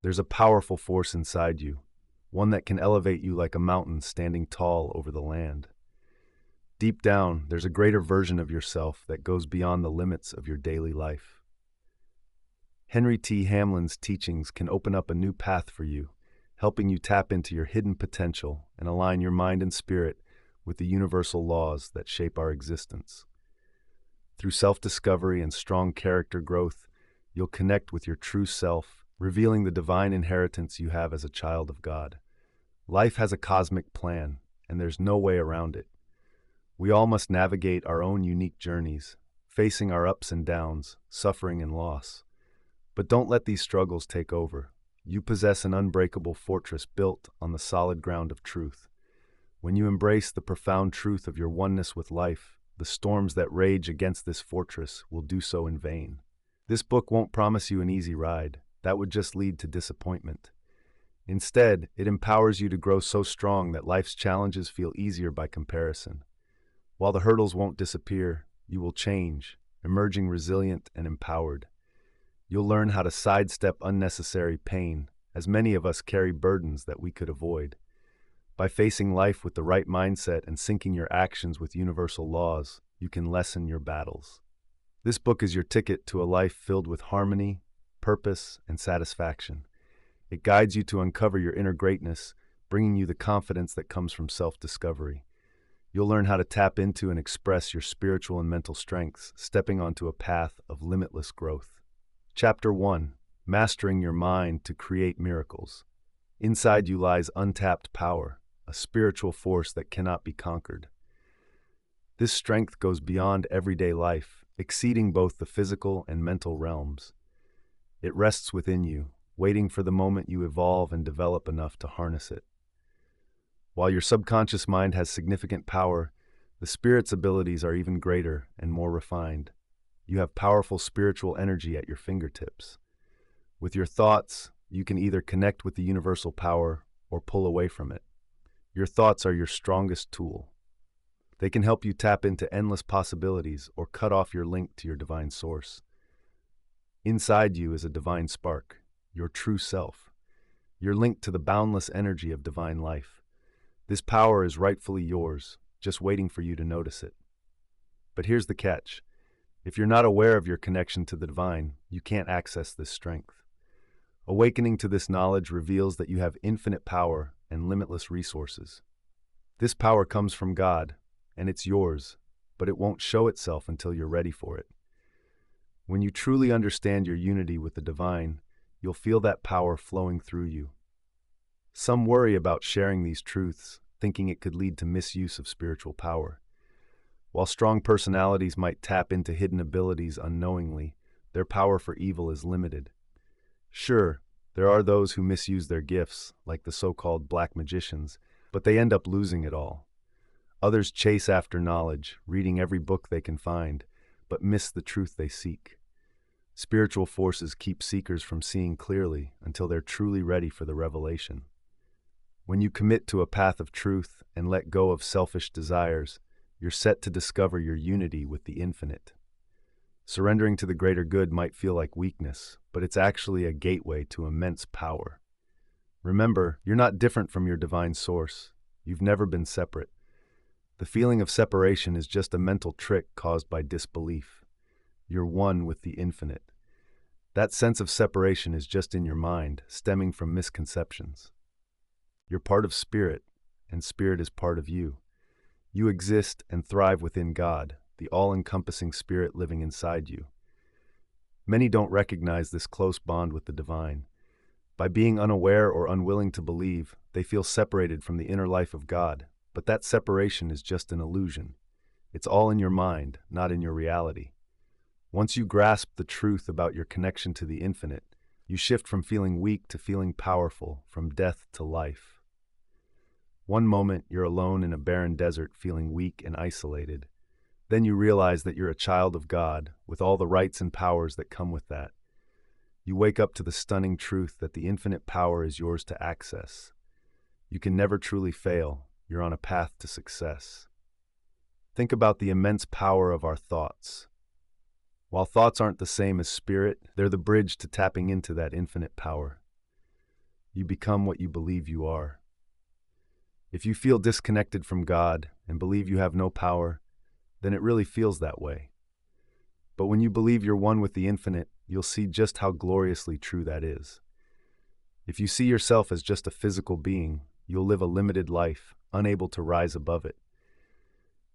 There's a powerful force inside you, one that can elevate you like a mountain standing tall over the land. Deep down, there's a greater version of yourself that goes beyond the limits of your daily life. Henry T. Hamlin's teachings can open up a new path for you, helping you tap into your hidden potential and align your mind and spirit with the universal laws that shape our existence. Through self-discovery and strong character growth, you'll connect with your true self, revealing the divine inheritance you have as a child of God. Life has a cosmic plan, and there's no way around it. We all must navigate our own unique journeys, facing our ups and downs, suffering and loss. But don't let these struggles take over. You possess an unbreakable fortress built on the solid ground of truth. When you embrace the profound truth of your oneness with life, the storms that rage against this fortress will do so in vain. This book won't promise you an easy ride. That would just lead to disappointment. Instead, it empowers you to grow so strong that life's challenges feel easier by comparison. While the hurdles won't disappear, you will change, emerging resilient and empowered. You'll learn how to sidestep unnecessary pain, as many of us carry burdens that we could avoid. By facing life with the right mindset and syncing your actions with universal laws, you can lessen your battles. This book is your ticket to a life filled with harmony, purpose, and satisfaction. It guides you to uncover your inner greatness, bringing you the confidence that comes from self-discovery. You'll learn how to tap into and express your spiritual and mental strengths, stepping onto a path of limitless growth. Chapter 1. Mastering Your Mind to Create Miracles. Inside you lies untapped power, a spiritual force that cannot be conquered. This strength goes beyond everyday life, exceeding both the physical and mental realms. It rests within you, waiting for the moment you evolve and develop enough to harness it. While your subconscious mind has significant power, the spirit's abilities are even greater and more refined. You have powerful spiritual energy at your fingertips. With your thoughts, you can either connect with the universal power or pull away from it. Your thoughts are your strongest tool. They can help you tap into endless possibilities or cut off your link to your divine source. Inside you is a divine spark, your true self. You're linked to the boundless energy of divine life. This power is rightfully yours, just waiting for you to notice it. But here's the catch. If you're not aware of your connection to the divine, you can't access this strength. Awakening to this knowledge reveals that you have infinite power and limitless resources. This power comes from God, and it's yours, but it won't show itself until you're ready for it. When you truly understand your unity with the divine, you'll feel that power flowing through you. Some worry about sharing these truths, thinking it could lead to misuse of spiritual power. While strong personalities might tap into hidden abilities unknowingly, their power for evil is limited. Sure, there are those who misuse their gifts, like the so-called black magicians, but they end up losing it all. Others chase after knowledge, reading every book they can find, but miss the truth they seek. Spiritual forces keep seekers from seeing clearly until they're truly ready for the revelation. When you commit to a path of truth and let go of selfish desires, you're set to discover your unity with the infinite. Surrendering to the greater good might feel like weakness, but it's actually a gateway to immense power. Remember, you're not different from your divine source. You've never been separate. The feeling of separation is just a mental trick caused by disbelief. You're one with the infinite. That sense of separation is just in your mind, stemming from misconceptions. You're part of spirit, and spirit is part of you. You exist and thrive within God, the all-encompassing spirit living inside you. Many don't recognize this close bond with the divine. By being unaware or unwilling to believe, they feel separated from the inner life of God, but that separation is just an illusion. It's all in your mind, not in your reality. Once you grasp the truth about your connection to the infinite, you shift from feeling weak to feeling powerful, from death to life. One moment, you're alone in a barren desert feeling weak and isolated. Then you realize that you're a child of God, with all the rights and powers that come with that. You wake up to the stunning truth that the infinite power is yours to access. You can never truly fail. You're on a path to success. Think about the immense power of our thoughts. While thoughts aren't the same as spirit, they're the bridge to tapping into that infinite power. You become what you believe you are. If you feel disconnected from God and believe you have no power, then it really feels that way. But when you believe you're one with the infinite, you'll see just how gloriously true that is. If you see yourself as just a physical being, you'll live a limited life, unable to rise above it.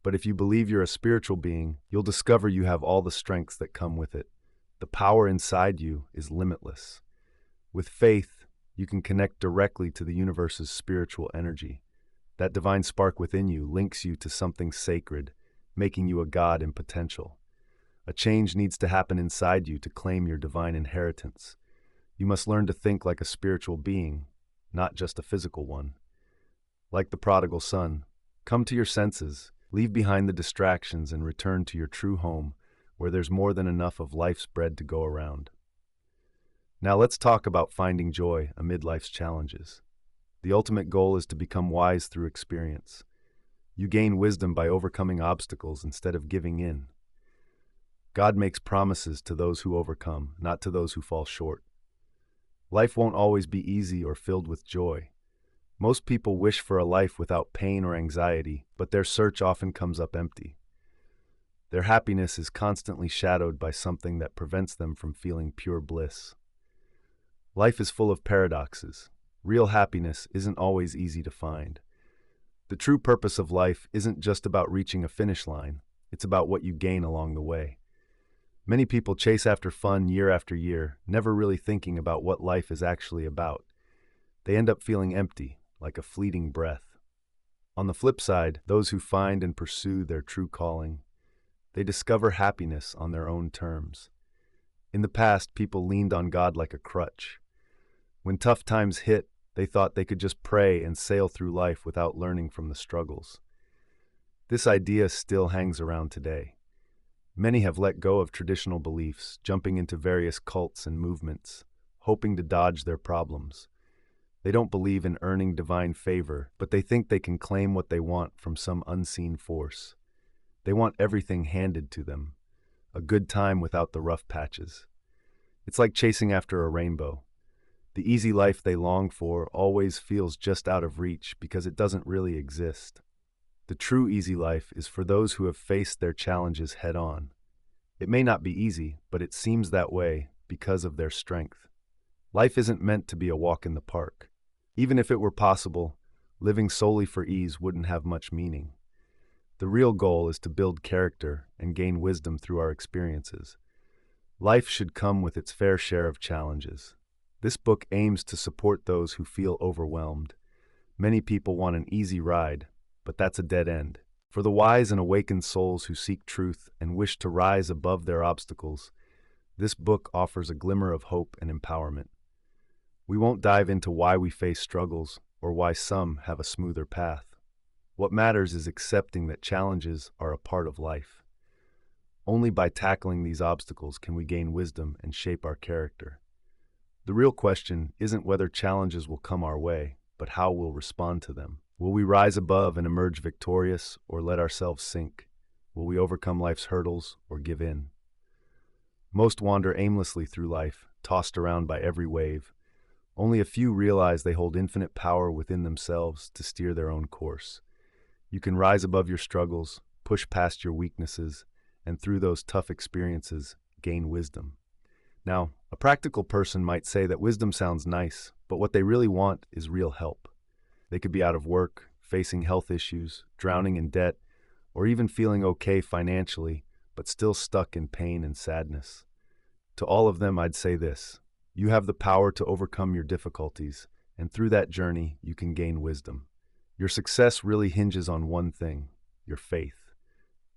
But if you believe you're a spiritual being, you'll discover you have all the strengths that come with it. The power inside you is limitless. With faith, you can connect directly to the universe's spiritual energy. That divine spark within you links you to something sacred, making you a god in potential. A change needs to happen inside you to claim your divine inheritance. You must learn to think like a spiritual being, not just a physical one. Like the prodigal son, come to your senses, leave behind the distractions, and return to your true home, where there's more than enough of life's bread to go around. Now let's talk about finding joy amid life's challenges. The ultimate goal is to become wise through experience. You gain wisdom by overcoming obstacles instead of giving in. God makes promises to those who overcome, not to those who fall short. Life won't always be easy or filled with joy. Most people wish for a life without pain or anxiety, but their search often comes up empty. Their happiness is constantly shadowed by something that prevents them from feeling pure bliss. Life is full of paradoxes. Real happiness isn't always easy to find. The true purpose of life isn't just about reaching a finish line, it's about what you gain along the way. Many people chase after fun year after year, never really thinking about what life is actually about. They end up feeling empty, like a fleeting breath. On the flip side, those who find and pursue their true calling, they discover happiness on their own terms. In the past, people leaned on God like a crutch. When tough times hit, they thought they could just pray and sail through life without learning from the struggles. This idea still hangs around today. Many have let go of traditional beliefs, jumping into various cults and movements, hoping to dodge their problems. They don't believe in earning divine favor, but they think they can claim what they want from some unseen force. They want everything handed to them, a good time without the rough patches. It's like chasing after a rainbow. The easy life they long for always feels just out of reach because it doesn't really exist. The true easy life is for those who have faced their challenges head-on. It may not be easy, but it seems that way because of their strength. Life isn't meant to be a walk in the park. Even if it were possible, living solely for ease wouldn't have much meaning. The real goal is to build character and gain wisdom through our experiences. Life should come with its fair share of challenges. This book aims to support those who feel overwhelmed. Many people want an easy ride, but that's a dead end. For the wise and awakened souls who seek truth and wish to rise above their obstacles, this book offers a glimmer of hope and empowerment. We won't dive into why we face struggles or why some have a smoother path. What matters is accepting that challenges are a part of life. Only by tackling these obstacles can we gain wisdom and shape our character. The real question isn't whether challenges will come our way, but how we'll respond to them. Will we rise above and emerge victorious, or let ourselves sink? Will we overcome life's hurdles, or give in? Most wander aimlessly through life, tossed around by every wave. Only a few realize they hold infinite power within themselves to steer their own course. You can rise above your struggles, push past your weaknesses, and through those tough experiences, gain wisdom. Now, a practical person might say that wisdom sounds nice, but what they really want is real help. They could be out of work, facing health issues, drowning in debt, or even feeling okay financially, but still stuck in pain and sadness. To all of them, I'd say this: you have the power to overcome your difficulties, and through that journey, you can gain wisdom. Your success really hinges on one thing: your faith.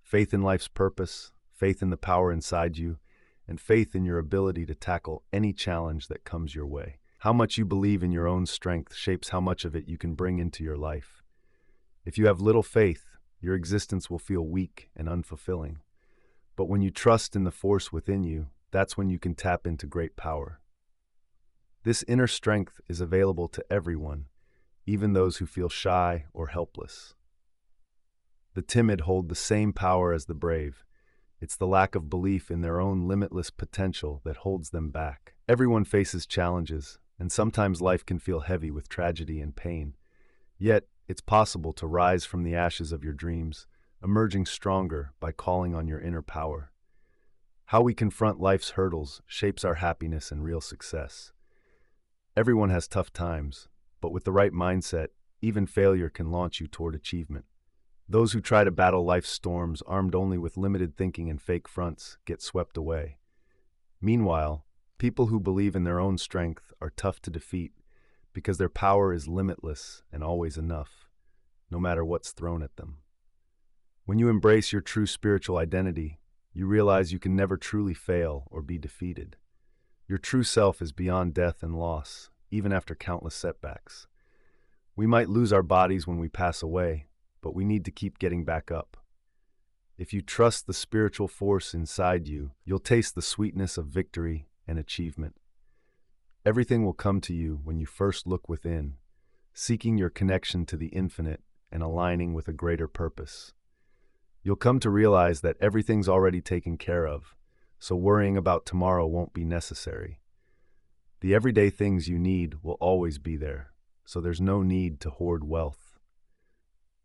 Faith in life's purpose, faith in the power inside you, and faith in your ability to tackle any challenge that comes your way. How much you believe in your own strength shapes how much of it you can bring into your life. If you have little faith, your existence will feel weak and unfulfilling. But when you trust in the force within you, that's when you can tap into great power. This inner strength is available to everyone, even those who feel shy or helpless. The timid hold the same power as the brave. It's the lack of belief in their own limitless potential that holds them back. Everyone faces challenges. and sometimes life can feel heavy with tragedy and pain. Yet, it's possible to rise from the ashes of your dreams, emerging stronger by calling on your inner power. How we confront life's hurdles shapes our happiness and real success. Everyone has tough times, but with the right mindset, even failure can launch you toward achievement. Those who try to battle life's storms armed only with limited thinking and fake fronts get swept away. Meanwhile, people who believe in their own strength are tough to defeat because their power is limitless and always enough, no matter what's thrown at them. When you embrace your true spiritual identity, you realize you can never truly fail or be defeated. Your true self is beyond death and loss, even after countless setbacks. We might lose our bodies when we pass away, but we need to keep getting back up. If you trust the spiritual force inside you, you'll taste the sweetness of victory and achievement. Everything will come to you when you first look within, seeking your connection to the infinite and aligning with a greater purpose. You'll come to realize that everything's already taken care of, so worrying about tomorrow won't be necessary. The everyday things you need will always be there, so there's no need to hoard wealth.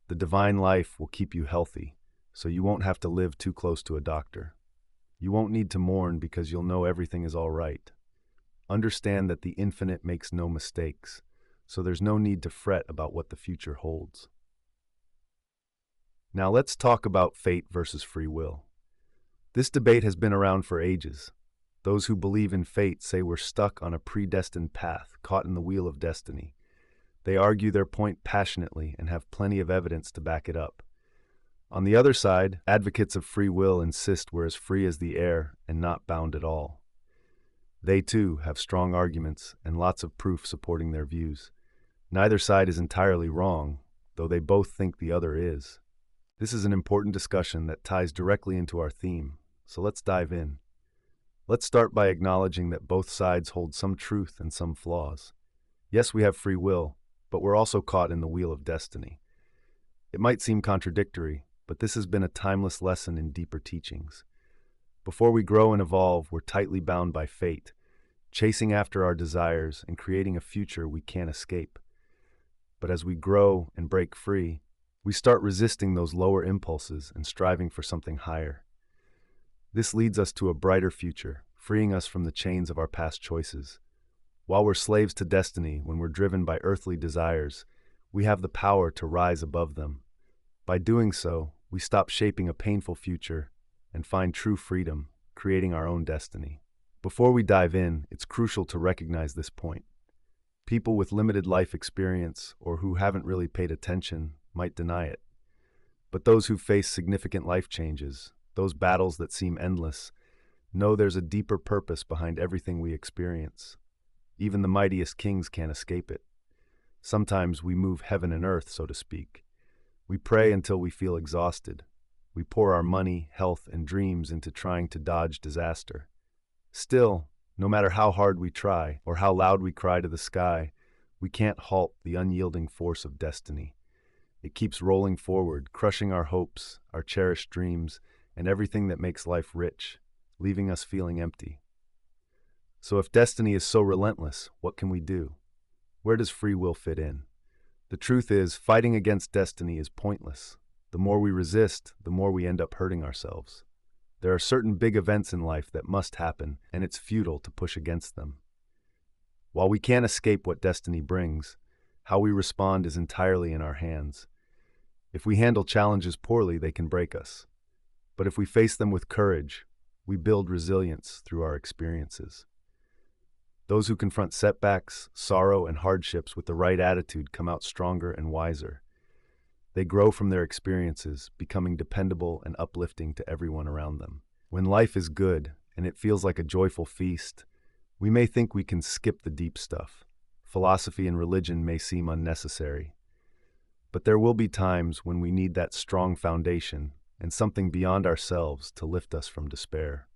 The divine life will keep you healthy, so you won't have to live too close to a doctor. You won't need to mourn because you'll know everything is all right. Understand that the infinite makes no mistakes, so there's no need to fret about what the future holds. Now let's talk about fate versus free will. This debate has been around for ages. Those who believe in fate say we're stuck on a predestined path, caught in the wheel of destiny. They argue their point passionately and have plenty of evidence to back it up. On the other side, advocates of free will insist we're as free as the air and not bound at all. They too have strong arguments and lots of proof supporting their views. Neither side is entirely wrong, though they both think the other is. This is an important discussion that ties directly into our theme, so let's dive in. Let's start by acknowledging that both sides hold some truth and some flaws. Yes, we have free will, but we're also caught in the wheel of destiny. It might seem contradictory, but this has been a timeless lesson in deeper teachings. Before we grow and evolve, we're tightly bound by fate, chasing after our desires and creating a future we can't escape. But as we grow and break free, we start resisting those lower impulses and striving for something higher. This leads us to a brighter future, freeing us from the chains of our past choices. While we're slaves to destiny, when we're driven by earthly desires, we have the power to rise above them. By doing so, we stop shaping a painful future and find true freedom, creating our own destiny. Before we dive in, it's crucial to recognize this point. People with limited life experience or who haven't really paid attention might deny it. But those who face significant life changes, those battles that seem endless, know there's a deeper purpose behind everything we experience. Even the mightiest kings can't escape it. Sometimes we move heaven and earth, so to speak. We pray until we feel exhausted. We pour our money, health, and dreams into trying to dodge disaster. Still, no matter how hard we try or how loud we cry to the sky, we can't halt the unyielding force of destiny. It keeps rolling forward, crushing our hopes, our cherished dreams, and everything that makes life rich, leaving us feeling empty. So if destiny is so relentless, what can we do? Where does free will fit in? The truth is, fighting against destiny is pointless. The more we resist, the more we end up hurting ourselves. There are certain big events in life that must happen, and it's futile to push against them. While we can't escape what destiny brings, how we respond is entirely in our hands. If we handle challenges poorly, they can break us. But if we face them with courage, we build resilience through our experiences. Those who confront setbacks, sorrow, and hardships with the right attitude come out stronger and wiser. They grow from their experiences, becoming dependable and uplifting to everyone around them. When life is good and it feels like a joyful feast, we may think we can skip the deep stuff. Philosophy and religion may seem unnecessary. But there will be times when we need that strong foundation and something beyond ourselves to lift us from despair.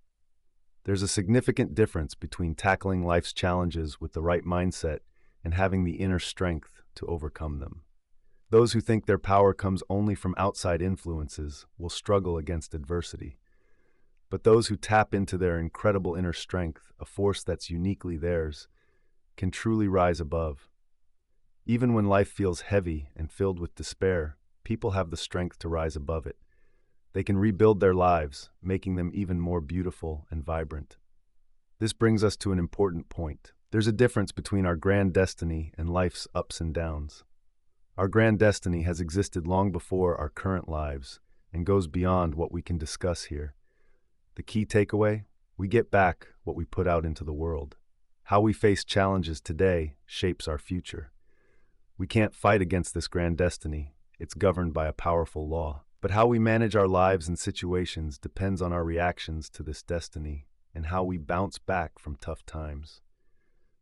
There's a significant difference between tackling life's challenges with the right mindset and having the inner strength to overcome them. Those who think their power comes only from outside influences will struggle against adversity. But those who tap into their incredible inner strength, a force that's uniquely theirs, can truly rise above. Even when life feels heavy and filled with despair, people have the strength to rise above it. They can rebuild their lives, making them even more beautiful and vibrant. This brings us to an important point. There's a difference between our grand destiny and life's ups and downs. Our grand destiny has existed long before our current lives and goes beyond what we can discuss here. The key takeaway? We get back what we put out into the world. How we face challenges today shapes our future. We can't fight against this grand destiny. It's governed by a powerful law. But how we manage our lives and situations depends on our reactions to this destiny and how we bounce back from tough times.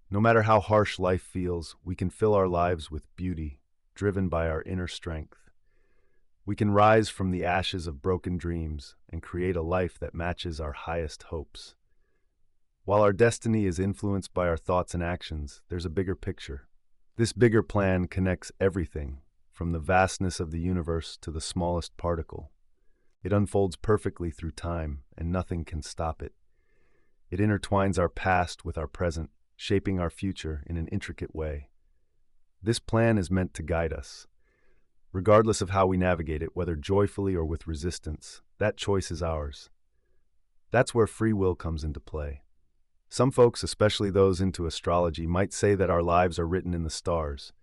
No matter how harsh life feels, we can fill our lives with beauty, driven by our inner strength. We can rise from the ashes of broken dreams and create a life that matches our highest hopes. While our destiny is influenced by our thoughts and actions, there's a bigger picture. This bigger plan connects everything, from the vastness of the universe to the smallest particle. It unfolds perfectly through time, and nothing can stop it. It intertwines our past with our present, shaping our future in an intricate way. This plan is meant to guide us. Regardless of how we navigate it, whether joyfully or with resistance, that choice is ours. That's where free will comes into play. Some folks, especially those into astrology, might say that our lives are written in the stars.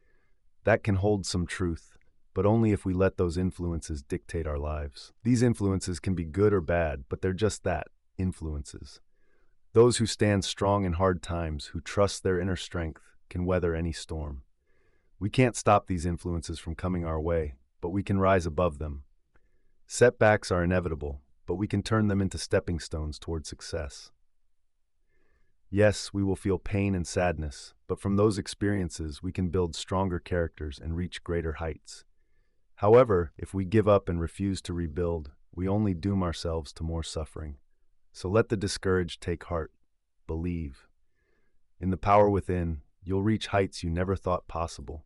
That can hold some truth, but only if we let those influences dictate our lives. These influences can be good or bad, but they're just that, influences. Those who stand strong in hard times, who trust their inner strength, can weather any storm. We can't stop these influences from coming our way, but we can rise above them. Setbacks are inevitable, but we can turn them into stepping stones toward success. Yes, we will feel pain and sadness, but from those experiences we can build stronger characters and reach greater heights. However, if we give up and refuse to rebuild, we only doom ourselves to more suffering. So let the discouraged take heart. Believe. In the power within, you'll reach heights you never thought possible.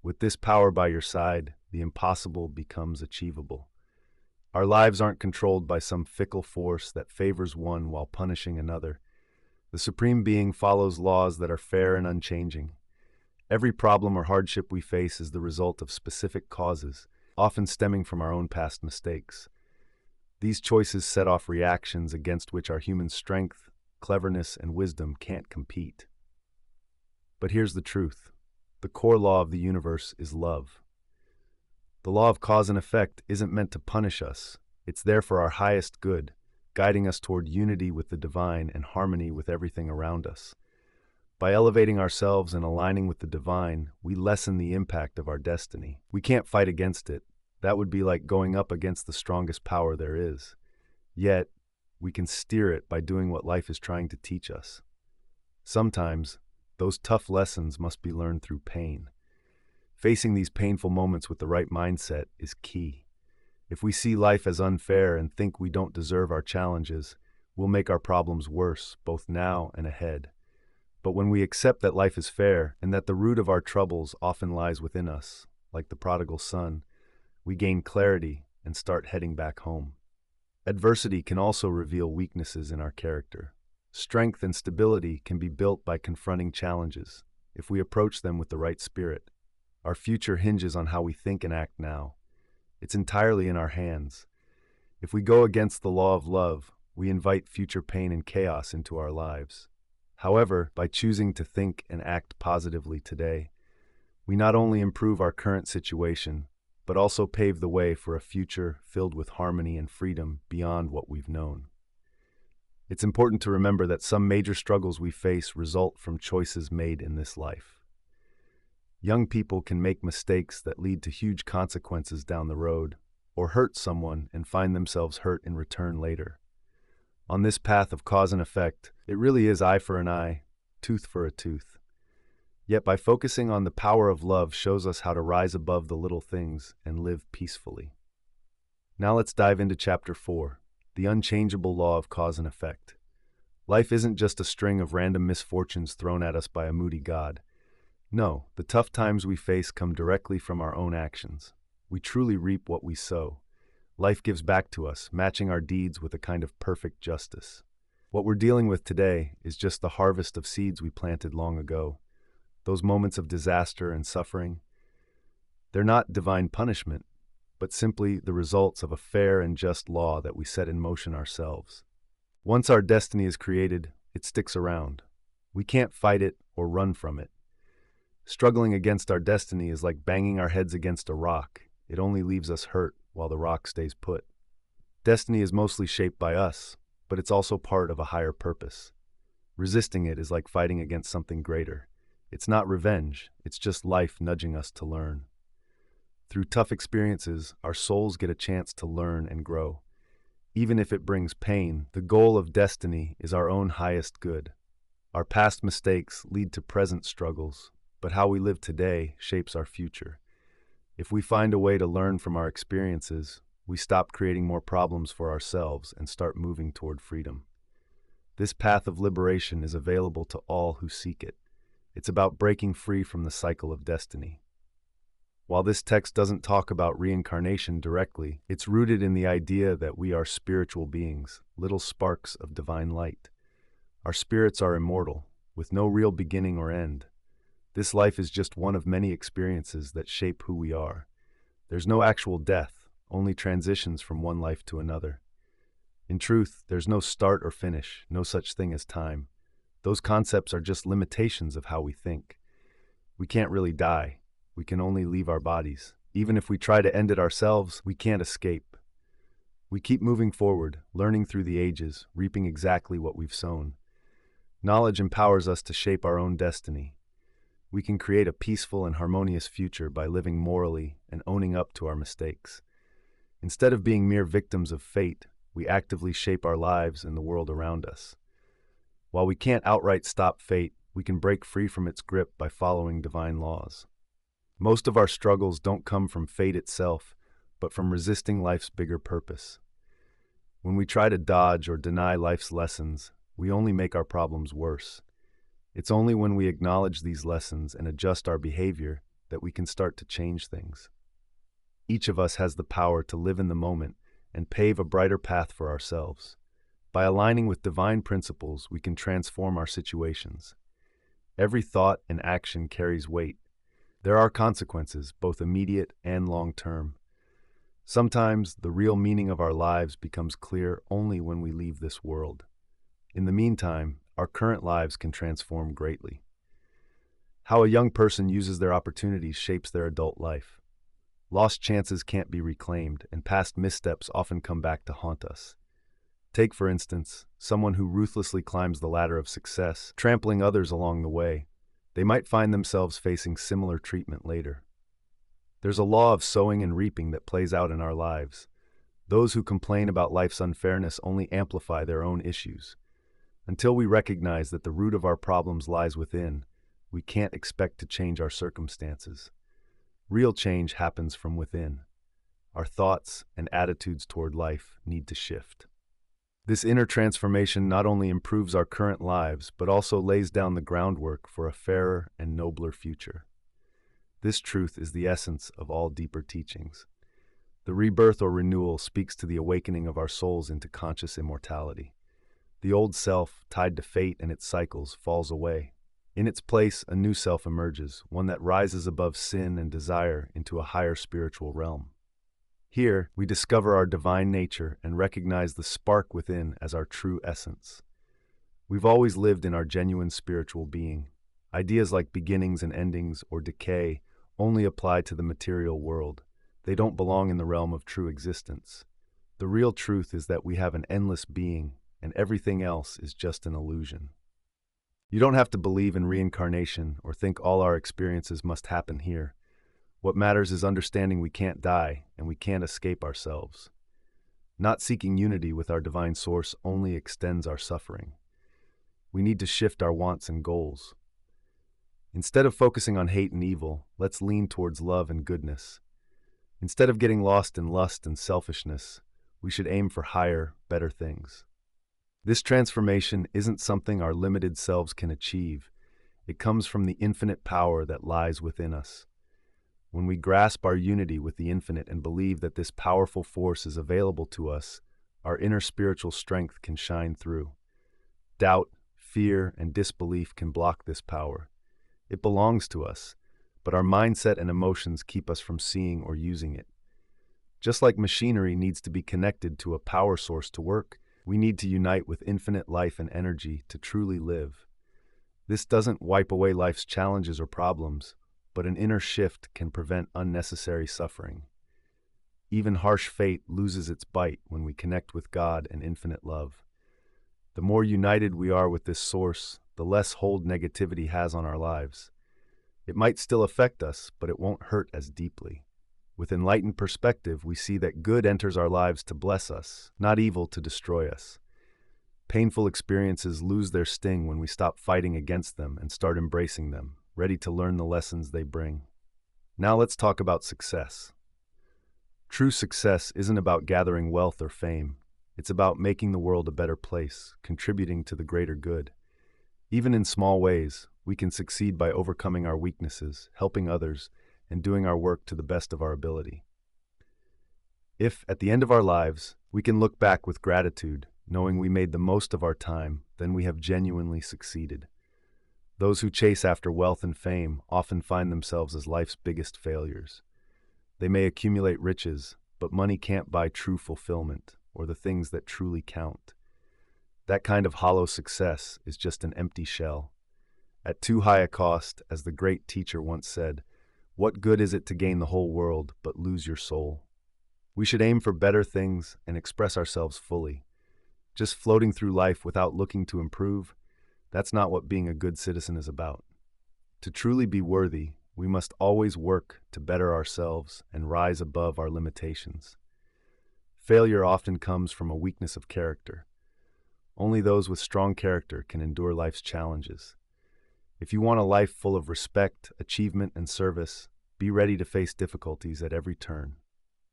With this power by your side, the impossible becomes achievable. Our lives aren't controlled by some fickle force that favors one while punishing another. The Supreme Being follows laws that are fair and unchanging. Every problem or hardship we face is the result of specific causes, often stemming from our own past mistakes. These choices set off reactions against which our human strength, cleverness, and wisdom can't compete. But here's the truth. The core law of the universe is love. The law of cause and effect isn't meant to punish us. It's there for our highest good, guiding us toward unity with the divine and harmony with everything around us. By elevating ourselves and aligning with the divine, we lessen the impact of our destiny. We can't fight against it. That would be like going up against the strongest power there is. Yet, we can steer it by doing what life is trying to teach us. Sometimes, those tough lessons must be learned through pain. Facing these painful moments with the right mindset is key. If we see life as unfair and think we don't deserve our challenges, we'll make our problems worse, both now and ahead. But when we accept that life is fair and that the root of our troubles often lies within us, like the prodigal son, we gain clarity and start heading back home. Adversity can also reveal weaknesses in our character. Strength and stability can be built by confronting challenges, if we approach them with the right spirit. Our future hinges on how we think and act now. It's entirely in our hands. If we go against the law of love, we invite future pain and chaos into our lives. However, by choosing to think and act positively today, we not only improve our current situation, but also pave the way for a future filled with harmony and freedom beyond what we've known. It's important to remember that some major struggles we face result from choices made in this life. Young people can make mistakes that lead to huge consequences down the road, or hurt someone and find themselves hurt in return later. On this path of cause and effect, it really is eye for an eye, tooth for a tooth. Yet by focusing on the power of love shows us how to rise above the little things and live peacefully. Now let's dive into Chapter 4, the unchangeable law of cause and effect. Life isn't just a string of random misfortunes thrown at us by a moody God. No, the tough times we face come directly from our own actions. We truly reap what we sow. Life gives back to us, matching our deeds with a kind of perfect justice. What we're dealing with today is just the harvest of seeds we planted long ago. those moments of disaster and suffering, they're not divine punishment, but simply the results of a fair and just law that we set in motion ourselves. Once our destiny is created, it sticks around. We can't fight it or run from it. Struggling against our destiny is like banging our heads against a rock. It only leaves us hurt while the rock stays put. Destiny is mostly shaped by us, but it's also part of a higher purpose. Resisting it is like fighting against something greater. It's not revenge, it's just life nudging us to learn. Through tough experiences, our souls get a chance to learn and grow. Even if it brings pain, the goal of destiny is our own highest good. Our past mistakes lead to present struggles, but how we live today shapes our future. If we find a way to learn from our experiences, we stop creating more problems for ourselves and start moving toward freedom. This path of liberation is available to all who seek it. It's about breaking free from the cycle of destiny. While this text doesn't talk about reincarnation directly, it's rooted in the idea that we are spiritual beings, little sparks of divine light. Our spirits are immortal, with no real beginning or end. This life is just one of many experiences that shape who we are. There's no actual death, only transitions from one life to another. In truth, there's no start or finish, no such thing as time. Those concepts are just limitations of how we think. We can't really die. We can only leave our bodies. Even if we try to end it ourselves, we can't escape. We keep moving forward, learning through the ages, reaping exactly what we've sown. Knowledge empowers us to shape our own destiny. We can create a peaceful and harmonious future by living morally and owning up to our mistakes. Instead of being mere victims of fate, we actively shape our lives and the world around us. While we can't outright stop fate, we can break free from its grip by following divine laws. Most of our struggles don't come from fate itself, but from resisting life's bigger purpose. When we try to dodge or deny life's lessons, we only make our problems worse. It's only when we acknowledge these lessons and adjust our behavior that we can start to change things. Each of us has the power to live in the moment and pave a brighter path for ourselves. By aligning with divine principles, we can transform our situations. Every thought and action carries weight. There are consequences, both immediate and long-term. Sometimes the real meaning of our lives becomes clear only when we leave this world. In the meantime, our current lives can transform greatly. How a young person uses their opportunities shapes their adult life. Lost chances can't be reclaimed, and past missteps often come back to haunt us. Take, for instance, someone who ruthlessly climbs the ladder of success, trampling others along the way. They might find themselves facing similar treatment later. There's a law of sowing and reaping that plays out in our lives. Those who complain about life's unfairness only amplify their own issues. Until we recognize that the root of our problems lies within, we can't expect to change our circumstances. Real change happens from within. Our thoughts and attitudes toward life need to shift. This inner transformation not only improves our current lives, but also lays down the groundwork for a fairer and nobler future. This truth is the essence of all deeper teachings. The rebirth or renewal speaks to the awakening of our souls into conscious immortality. The old self, tied to fate and its cycles, falls away. In its place, a new self emerges, one that rises above sin and desire into a higher spiritual realm. Here, we discover our divine nature and recognize the spark within as our true essence. We've always lived in our genuine spiritual being. Ideas like beginnings and endings or decay only apply to the material world. They don't belong in the realm of true existence. The real truth is that we have an endless being, and everything else is just an illusion. You don't have to believe in reincarnation or think all our experiences must happen here. What matters is understanding we can't die and we can't escape ourselves. Not seeking unity with our divine source only extends our suffering. We need to shift our wants and goals. Instead of focusing on hate and evil, let's lean towards love and goodness. Instead of getting lost in lust and selfishness, we should aim for higher, better things. This transformation isn't something our limited selves can achieve. It comes from the infinite power that lies within us. When we grasp our unity with the infinite and believe that this powerful force is available to us, our inner spiritual strength can shine through. Doubt, fear, and disbelief can block this power. It belongs to us, but our mindset and emotions keep us from seeing or using it. Just like machinery needs to be connected to a power source to work, we need to unite with infinite life and energy to truly live. This doesn't wipe away life's challenges or problems, but an inner shift can prevent unnecessary suffering. Even harsh fate loses its bite when we connect with God and infinite love. The more united we are with this source, the less hold negativity has on our lives. It might still affect us, but it won't hurt as deeply. With enlightened perspective, we see that good enters our lives to bless us, not evil to destroy us. Painful experiences lose their sting when we stop fighting against them and start embracing them, ready to learn the lessons they bring. Now let's talk about success. True success isn't about gathering wealth or fame. It's about making the world a better place, contributing to the greater good. Even in small ways, we can succeed by overcoming our weaknesses, helping others, and doing our work to the best of our ability. If, at the end of our lives, we can look back with gratitude, knowing we made the most of our time, then we have genuinely succeeded. Those who chase after wealth and fame often find themselves as life's biggest failures. They may accumulate riches, but money can't buy true fulfillment or the things that truly count. That kind of hollow success is just an empty shell. At too high a cost, as the great teacher once said, what good is it to gain the whole world but lose your soul? We should aim for better things and express ourselves fully. Just floating through life without looking to improve, that's not what being a good citizen is about. To truly be worthy, we must always work to better ourselves and rise above our limitations. Failure often comes from a weakness of character. Only those with strong character can endure life's challenges. If you want a life full of respect, achievement, and service, be ready to face difficulties at every turn.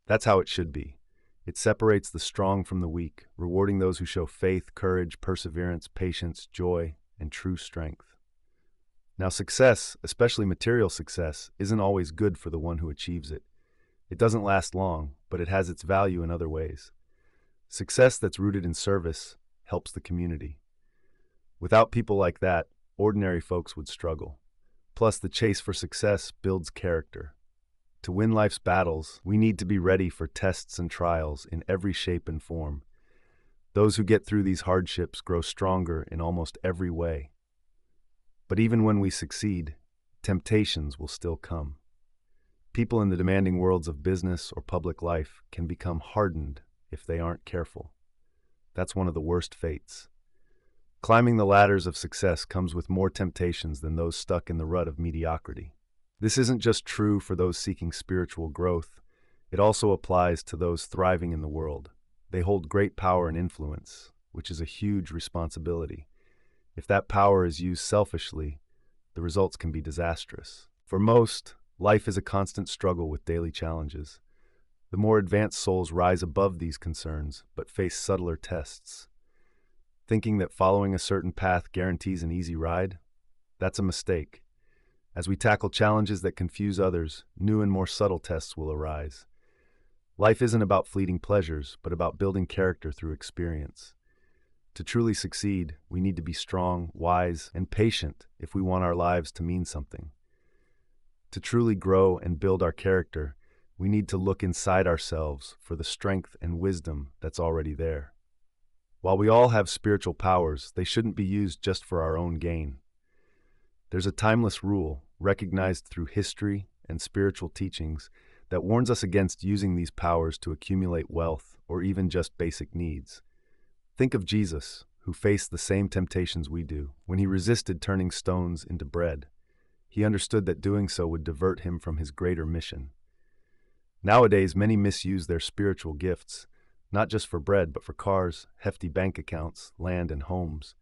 That's how it should be. It separates the strong from the weak, rewarding those who show faith, courage, perseverance, patience, joy, and true strength. Now, success, especially material success, isn't always good for the one who achieves it. It doesn't last long, but it has its value in other ways. Success that's rooted in service helps the community. Without people like that, ordinary folks would struggle. Plus, the chase for success builds character. To win life's battles, we need to be ready for tests and trials in every shape and form. Those who get through these hardships grow stronger in almost every way. But even when we succeed, temptations will still come. People in the demanding worlds of business or public life can become hardened if they aren't careful. That's one of the worst fates. Climbing the ladders of success comes with more temptations than those stuck in the rut of mediocrity. This isn't just true for those seeking spiritual growth. It also applies to those thriving in the world. They hold great power and influence, which is a huge responsibility. If that power is used selfishly, the results can be disastrous. For most, life is a constant struggle with daily challenges. The more advanced souls rise above these concerns, but face subtler tests. Thinking that following a certain path guarantees an easy ride? That's a mistake. As we tackle challenges that confuse others, new and more subtle tests will arise. Life isn't about fleeting pleasures, but about building character through experience. To truly succeed, we need to be strong, wise, and patient if we want our lives to mean something. To truly grow and build our character, we need to look inside ourselves for the strength and wisdom that's already there. While we all have spiritual powers, they shouldn't be used just for our own gain. There's a timeless rule, recognized through history and spiritual teachings, that warns us against using these powers to accumulate wealth or even just basic needs. Think of Jesus, who faced the same temptations we do. When he resisted turning stones into bread, he understood that doing so would divert him from his greater mission. Nowadays, many misuse their spiritual gifts, not just for bread, but for cars, hefty bank accounts, land, and homes.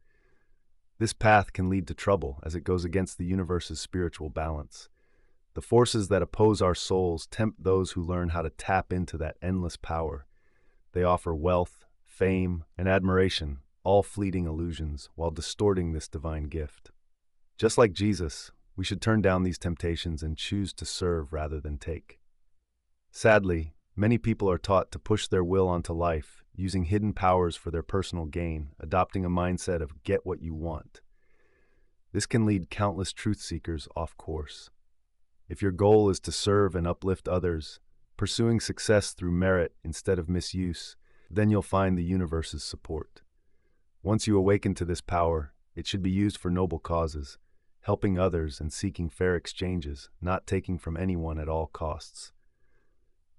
This path can lead to trouble as it goes against the universe's spiritual balance. The forces that oppose our souls tempt those who learn how to tap into that endless power. They offer wealth, fame, and admiration, all fleeting illusions, while distorting this divine gift. Just like Jesus, we should turn down these temptations and choose to serve rather than take. Sadly, many people are taught to push their will onto life, using hidden powers for their personal gain, adopting a mindset of get what you want. This can lead countless truth seekers off course. If your goal is to serve and uplift others, pursuing success through merit instead of misuse, then you'll find the universe's support. Once you awaken to this power, it should be used for noble causes, helping others and seeking fair exchanges, not taking from anyone at all costs.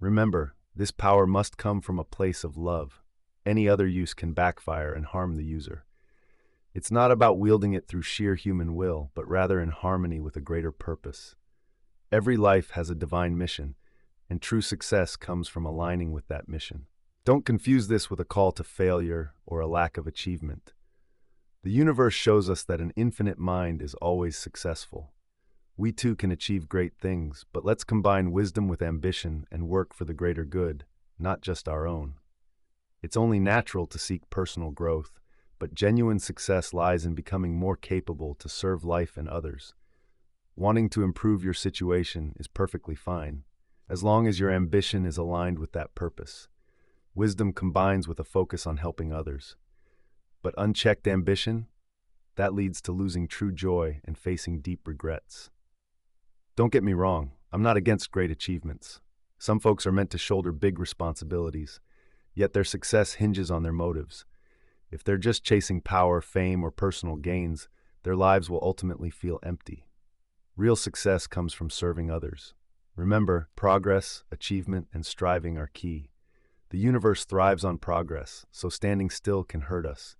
Remember, this power must come from a place of love. Any other use can backfire and harm the user. It's not about wielding it through sheer human will, but rather in harmony with a greater purpose. Every life has a divine mission, and true success comes from aligning with that mission. Don't confuse this with a call to failure or a lack of achievement. The universe shows us that an infinite mind is always successful. We too can achieve great things, but let's combine wisdom with ambition and work for the greater good, not just our own. It's only natural to seek personal growth, but genuine success lies in becoming more capable to serve life and others. Wanting to improve your situation is perfectly fine, as long as your ambition is aligned with that purpose. Wisdom combines with a focus on helping others. But unchecked ambition, that leads to losing true joy and facing deep regrets. Don't get me wrong, I'm not against great achievements. Some folks are meant to shoulder big responsibilities, yet their success hinges on their motives. If they're just chasing power, fame, or personal gains, their lives will ultimately feel empty. Real success comes from serving others. Remember, progress, achievement, and striving are key. The universe thrives on progress, so standing still can hurt us.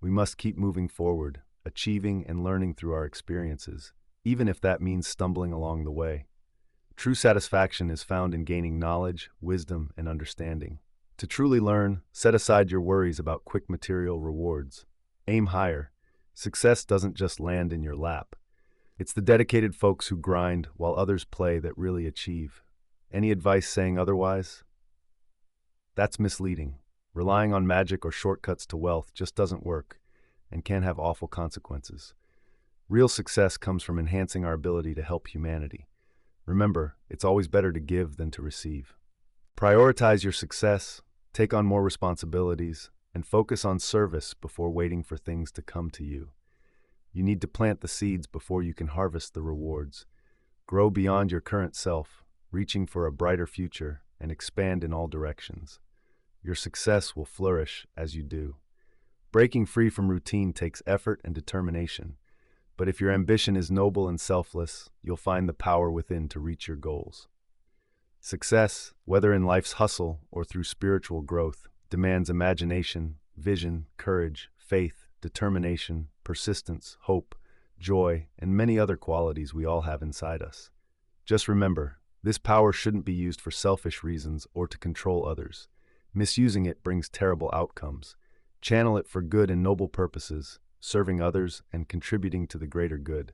We must keep moving forward, achieving and learning through our experiences, even if that means stumbling along the way. True satisfaction is found in gaining knowledge, wisdom, and understanding. To truly learn, set aside your worries about quick material rewards. Aim higher. Success doesn't just land in your lap. It's the dedicated folks who grind while others play that really achieve. Any advice saying otherwise? That's misleading. Relying on magic or shortcuts to wealth just doesn't work and can have awful consequences. Real success comes from enhancing our ability to help humanity. Remember, it's always better to give than to receive. Prioritize your success, take on more responsibilities, and focus on service before waiting for things to come to you. You need to plant the seeds before you can harvest the rewards. Grow beyond your current self, reaching for a brighter future, and expand in all directions. Your success will flourish as you do. Breaking free from routine takes effort and determination, but if your ambition is noble and selfless, you'll find the power within to reach your goals. Success, whether in life's hustle or through spiritual growth, demands imagination, vision, courage, faith, determination, persistence, hope, joy, and many other qualities we all have inside us. Just remember, this power shouldn't be used for selfish reasons or to control others. Misusing it brings terrible outcomes. Channel it for good and noble purposes, serving others and contributing to the greater good.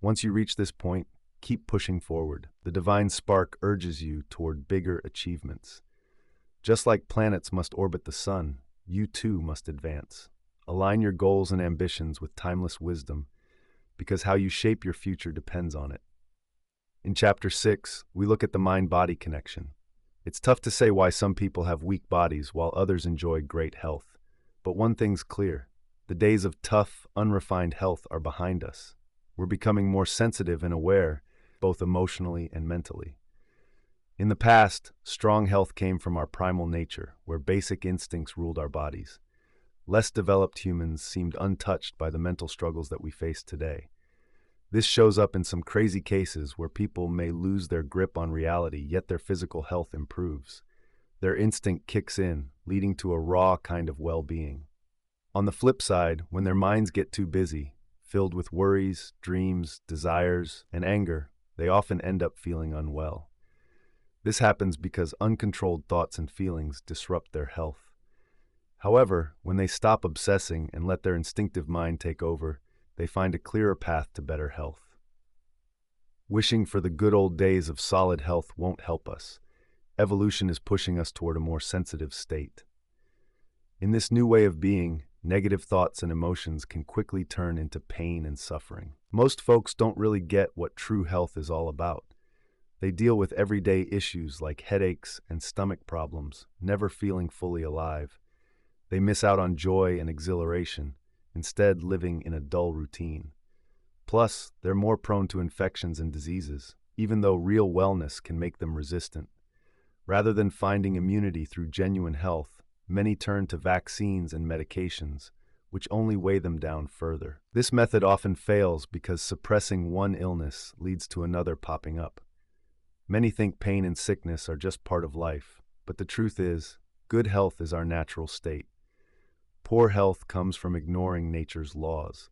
Once you reach this point, keep pushing forward. The divine spark urges you toward bigger achievements. Just like planets must orbit the sun, you too must advance. Align your goals and ambitions with timeless wisdom, because how you shape your future depends on it. In Chapter 6, we look at the mind-body connection. It's tough to say why some people have weak bodies while others enjoy great health. But one thing's clear. The days of tough, unrefined health are behind us. We're becoming more sensitive and aware, both emotionally and mentally. In the past, strong health came from our primal nature, where basic instincts ruled our bodies. Less developed humans seemed untouched by the mental struggles that we face today. This shows up in some crazy cases where people may lose their grip on reality, yet their physical health improves. Their instinct kicks in, leading to a raw kind of well-being. On the flip side, when their minds get too busy, filled with worries, dreams, desires, and anger, they often end up feeling unwell. This happens because uncontrolled thoughts and feelings disrupt their health. However, when they stop obsessing and let their instinctive mind take over, they find a clearer path to better health. Wishing for the good old days of solid health won't help us. Evolution is pushing us toward a more sensitive state. In this new way of being, negative thoughts and emotions can quickly turn into pain and suffering. Most folks don't really get what true health is all about. They deal with everyday issues like headaches and stomach problems, never feeling fully alive. They miss out on joy and exhilaration, instead living in a dull routine. Plus, they're more prone to infections and diseases, even though real wellness can make them resistant. Rather than finding immunity through genuine health, many turn to vaccines and medications, which only weigh them down further. This method often fails because suppressing one illness leads to another popping up. Many think pain and sickness are just part of life, but the truth is, good health is our natural state. Poor health comes from ignoring nature's laws.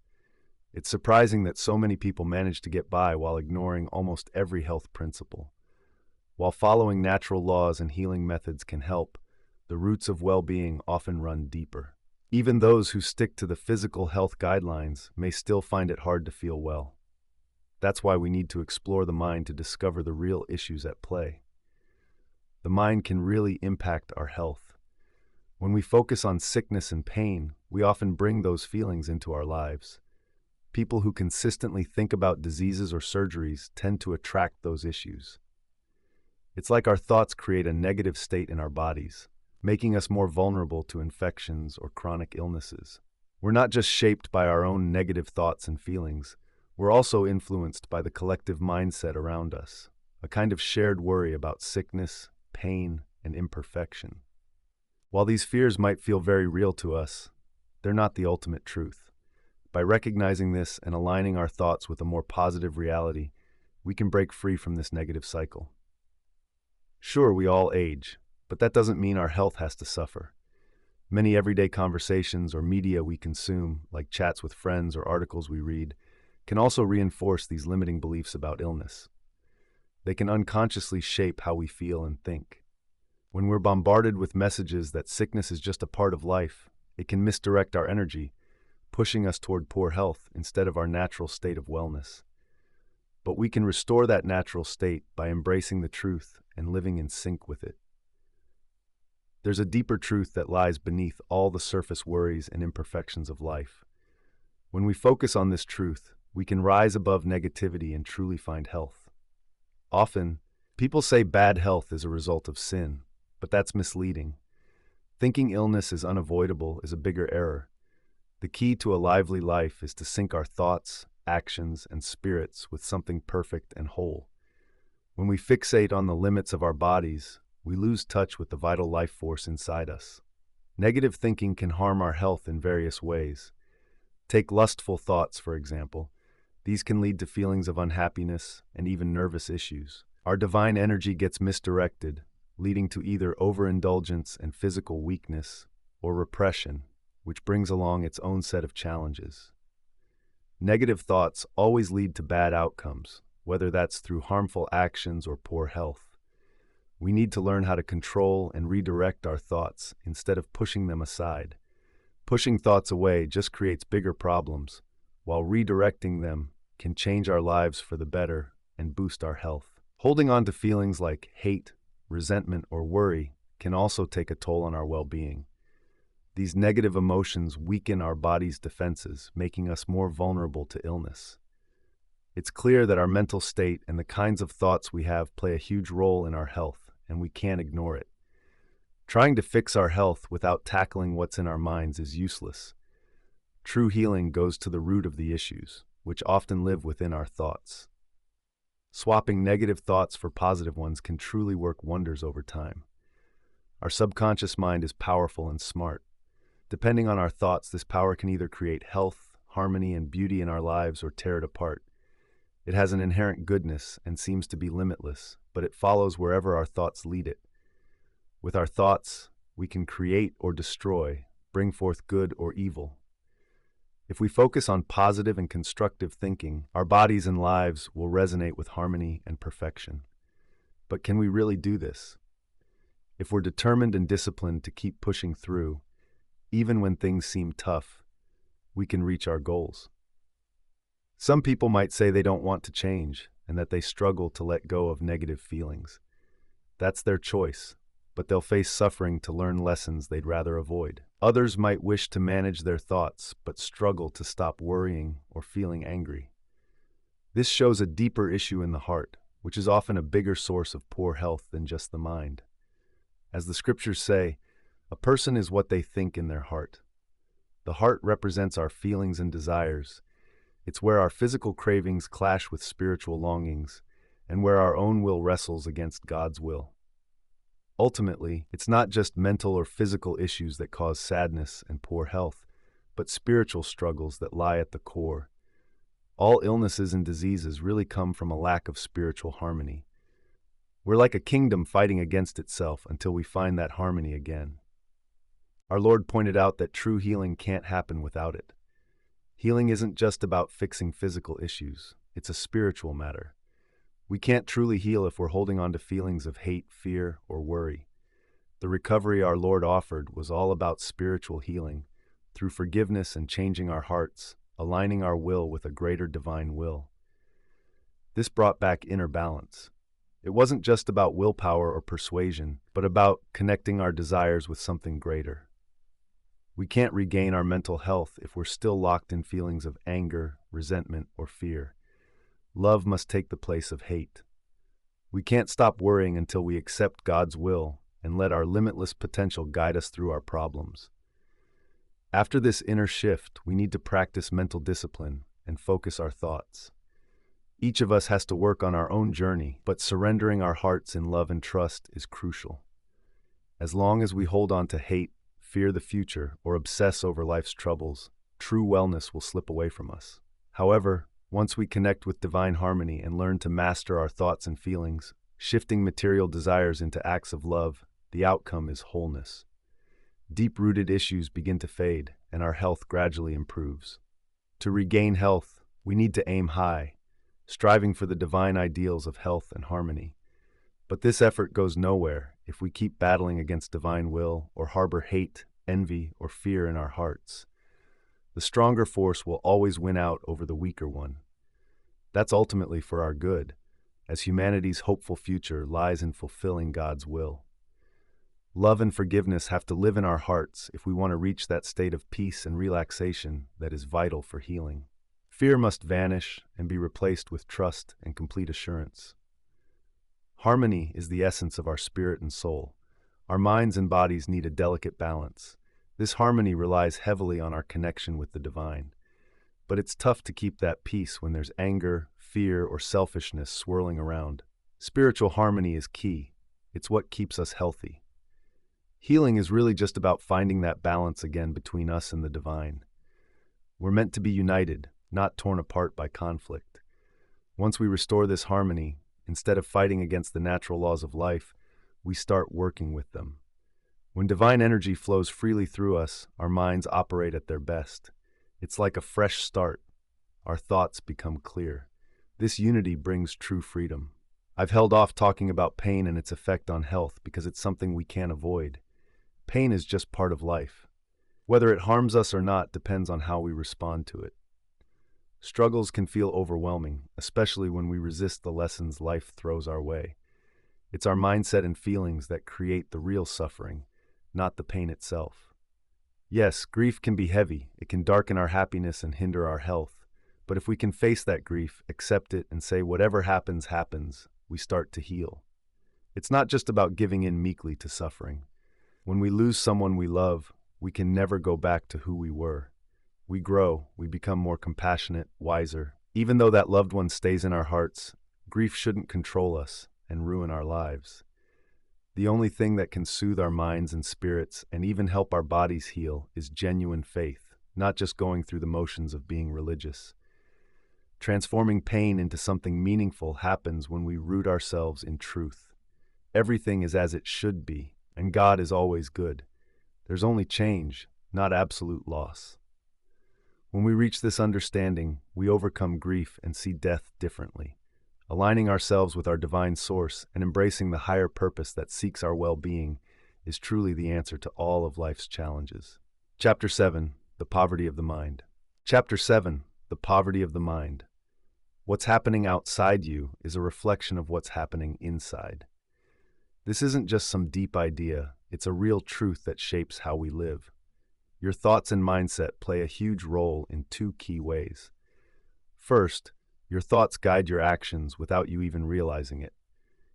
It's surprising that so many people manage to get by while ignoring almost every health principle. While following natural laws and healing methods can help, the roots of well-being often run deeper. Even those who stick to the physical health guidelines may still find it hard to feel well. That's why we need to explore the mind to discover the real issues at play. The mind can really impact our health. When we focus on sickness and pain, we often bring those feelings into our lives. People who consistently think about diseases or surgeries tend to attract those issues. It's like our thoughts create a negative state in our bodies, making us more vulnerable to infections or chronic illnesses. We're not just shaped by our own negative thoughts and feelings, we're also influenced by the collective mindset around us, a kind of shared worry about sickness, pain, and imperfection. While these fears might feel very real to us, they're not the ultimate truth. By recognizing this and aligning our thoughts with a more positive reality, we can break free from this negative cycle. Sure, we all age, but that doesn't mean our health has to suffer. Many everyday conversations or media we consume, like chats with friends or articles we read, can also reinforce these limiting beliefs about illness. They can unconsciously shape how we feel and think. When we're bombarded with messages that sickness is just a part of life, it can misdirect our energy, pushing us toward poor health instead of our natural state of wellness. But we can restore that natural state by embracing the truth and living in sync with it. There's a deeper truth that lies beneath all the surface worries and imperfections of life. When we focus on this truth, we can rise above negativity and truly find health. Often, people say bad health is a result of sin, but that's misleading. Thinking illness is unavoidable is a bigger error. The key to a lively life is to sync our thoughts, actions, and spirits with something perfect and whole. When we fixate on the limits of our bodies, we lose touch with the vital life force inside us. Negative thinking can harm our health in various ways. Take lustful thoughts, for example. These can lead to feelings of unhappiness and even nervous issues. Our divine energy gets misdirected, leading to either overindulgence and physical weakness or repression, which brings along its own set of challenges. Negative thoughts always lead to bad outcomes, whether that's through harmful actions or poor health. We need to learn how to control and redirect our thoughts instead of pushing them aside. Pushing thoughts away just creates bigger problems, while redirecting them can change our lives for the better and boost our health. Holding on to feelings like hate, resentment, or worry can also take a toll on our well-being. These negative emotions weaken our body's defenses, making us more vulnerable to illness. It's clear that our mental state and the kinds of thoughts we have play a huge role in our health, and we can't ignore it. Trying to fix our health without tackling what's in our minds is useless. True healing goes to the root of the issues, which often live within our thoughts. Swapping negative thoughts for positive ones can truly work wonders over time. Our subconscious mind is powerful and smart. Depending on our thoughts, this power can either create health, harmony, and beauty in our lives or tear it apart. It has an inherent goodness and seems to be limitless, but it follows wherever our thoughts lead it. With our thoughts, we can create or destroy, bring forth good or evil. If we focus on positive and constructive thinking, our bodies and lives will resonate with harmony and perfection. But can we really do this? If we're determined and disciplined to keep pushing through, even when things seem tough, we can reach our goals. Some people might say they don't want to change and that they struggle to let go of negative feelings. That's their choice, but they'll face suffering to learn lessons they'd rather avoid. Others might wish to manage their thoughts but struggle to stop worrying or feeling angry. This shows a deeper issue in the heart, which is often a bigger source of poor health than just the mind. As the scriptures say, a person is what they think in their heart. The heart represents our feelings and desires. It's where our physical cravings clash with spiritual longings, and where our own will wrestles against God's will. Ultimately, it's not just mental or physical issues that cause sadness and poor health, but spiritual struggles that lie at the core. All illnesses and diseases really come from a lack of spiritual harmony. We're like a kingdom fighting against itself until we find that harmony again. Our Lord pointed out that true healing can't happen without it. Healing isn't just about fixing physical issues, it's a spiritual matter. We can't truly heal if we're holding on to feelings of hate, fear, or worry. The recovery our Lord offered was all about spiritual healing, through forgiveness and changing our hearts, aligning our will with a greater divine will. This brought back inner balance. It wasn't just about willpower or persuasion, but about connecting our desires with something greater. We can't regain our mental health if we're still locked in feelings of anger, resentment, or fear. Love must take the place of hate. We can't stop worrying until we accept God's will and let our limitless potential guide us through our problems. After this inner shift, we need to practice mental discipline and focus our thoughts. Each of us has to work on our own journey, but surrendering our hearts in love and trust is crucial. As long as we hold on to hate, fear the future, or obsess over life's troubles, true wellness will slip away from us. However, once we connect with divine harmony and learn to master our thoughts and feelings, shifting material desires into acts of love, the outcome is wholeness. Deep-rooted issues begin to fade, and our health gradually improves. To regain health, we need to aim high, striving for the divine ideals of health and harmony. But this effort goes nowhere if we keep battling against divine will or harbor hate, envy, or fear in our hearts. The stronger force will always win out over the weaker one. That's ultimately for our good, as humanity's hopeful future lies in fulfilling God's will. Love and forgiveness have to live in our hearts if we want to reach that state of peace and relaxation that is vital for healing. Fear must vanish and be replaced with trust and complete assurance. Harmony is the essence of our spirit and soul. Our minds and bodies need a delicate balance. This harmony relies heavily on our connection with the divine. But it's tough to keep that peace when there's anger, fear, or selfishness swirling around. Spiritual harmony is key. It's what keeps us healthy. Healing is really just about finding that balance again between us and the divine. We're meant to be united, not torn apart by conflict. Once we restore this harmony, instead of fighting against the natural laws of life, we start working with them. When divine energy flows freely through us, our minds operate at their best. It's like a fresh start. Our thoughts become clear. This unity brings true freedom. I've held off talking about pain and its effect on health because it's something we can't avoid. Pain is just part of life. Whether it harms us or not depends on how we respond to it. Struggles can feel overwhelming, especially when we resist the lessons life throws our way. It's our mindset and feelings that create the real suffering, not the pain itself. Yes, grief can be heavy. It can darken our happiness and hinder our health. But if we can face that grief, accept it, and say whatever happens, happens, we start to heal. It's not just about giving in meekly to suffering. When we lose someone we love, we can never go back to who we were. We grow, we become more compassionate, wiser. Even though that loved one stays in our hearts, grief shouldn't control us and ruin our lives. The only thing that can soothe our minds and spirits and even help our bodies heal is genuine faith, not just going through the motions of being religious. Transforming pain into something meaningful happens when we root ourselves in truth. Everything is as it should be, and God is always good. There's only change, not absolute loss. When we reach this understanding, we overcome grief and see death differently. Aligning ourselves with our divine source and embracing the higher purpose that seeks our well-being is truly the answer to all of life's challenges. Chapter 7, The Poverty of the Mind. Chapter 7, The Poverty of the Mind. What's happening outside you is a reflection of what's happening inside. This isn't just some deep idea, it's a real truth that shapes how we live. Your thoughts and mindset play a huge role in two key ways. First, your thoughts guide your actions without you even realizing it.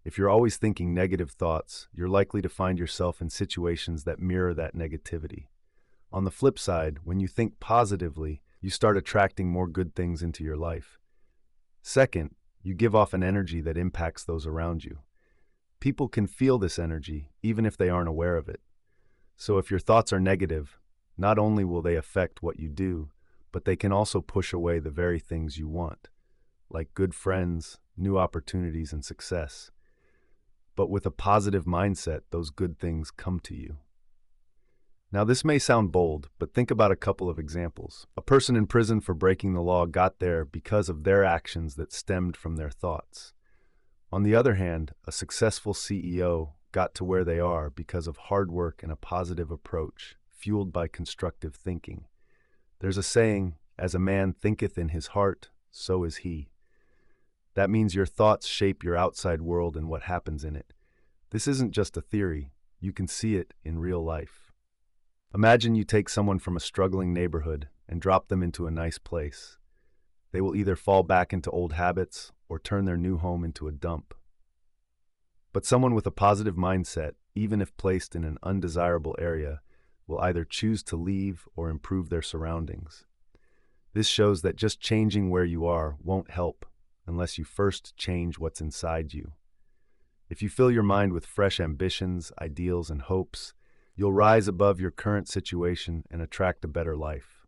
If you're always thinking negative thoughts, you're likely to find yourself in situations that mirror that negativity. On the flip side, when you think positively, You start attracting more good things into your life. Second, you give off an energy that impacts those around you. People can feel this energy even if they aren't aware of it. So if your thoughts are negative, not only will they affect what you do, but they can also push away the very things you want, like good friends, new opportunities, and success. But with a positive mindset, those good things come to you. Now, this may sound bold, but think about a couple of examples. A person in prison for breaking the law got there because of their actions that stemmed from their thoughts. On the other hand, a successful CEO got to where they are because of hard work and a positive approach, fueled by constructive thinking. There's a saying, as a man thinketh in his heart, so is he. That means your thoughts shape your outside world and what happens in it. This isn't just a theory, you can see it in real life. Imagine you take someone from a struggling neighborhood and drop them into a nice place. They will either fall back into old habits or turn their new home into a dump. But someone with a positive mindset, even if placed in an undesirable area, will either choose to leave or improve their surroundings. This shows that just changing where you are won't help unless you first change what's inside you. If you fill your mind with fresh ambitions, ideals, and hopes, you'll rise above your current situation and attract a better life.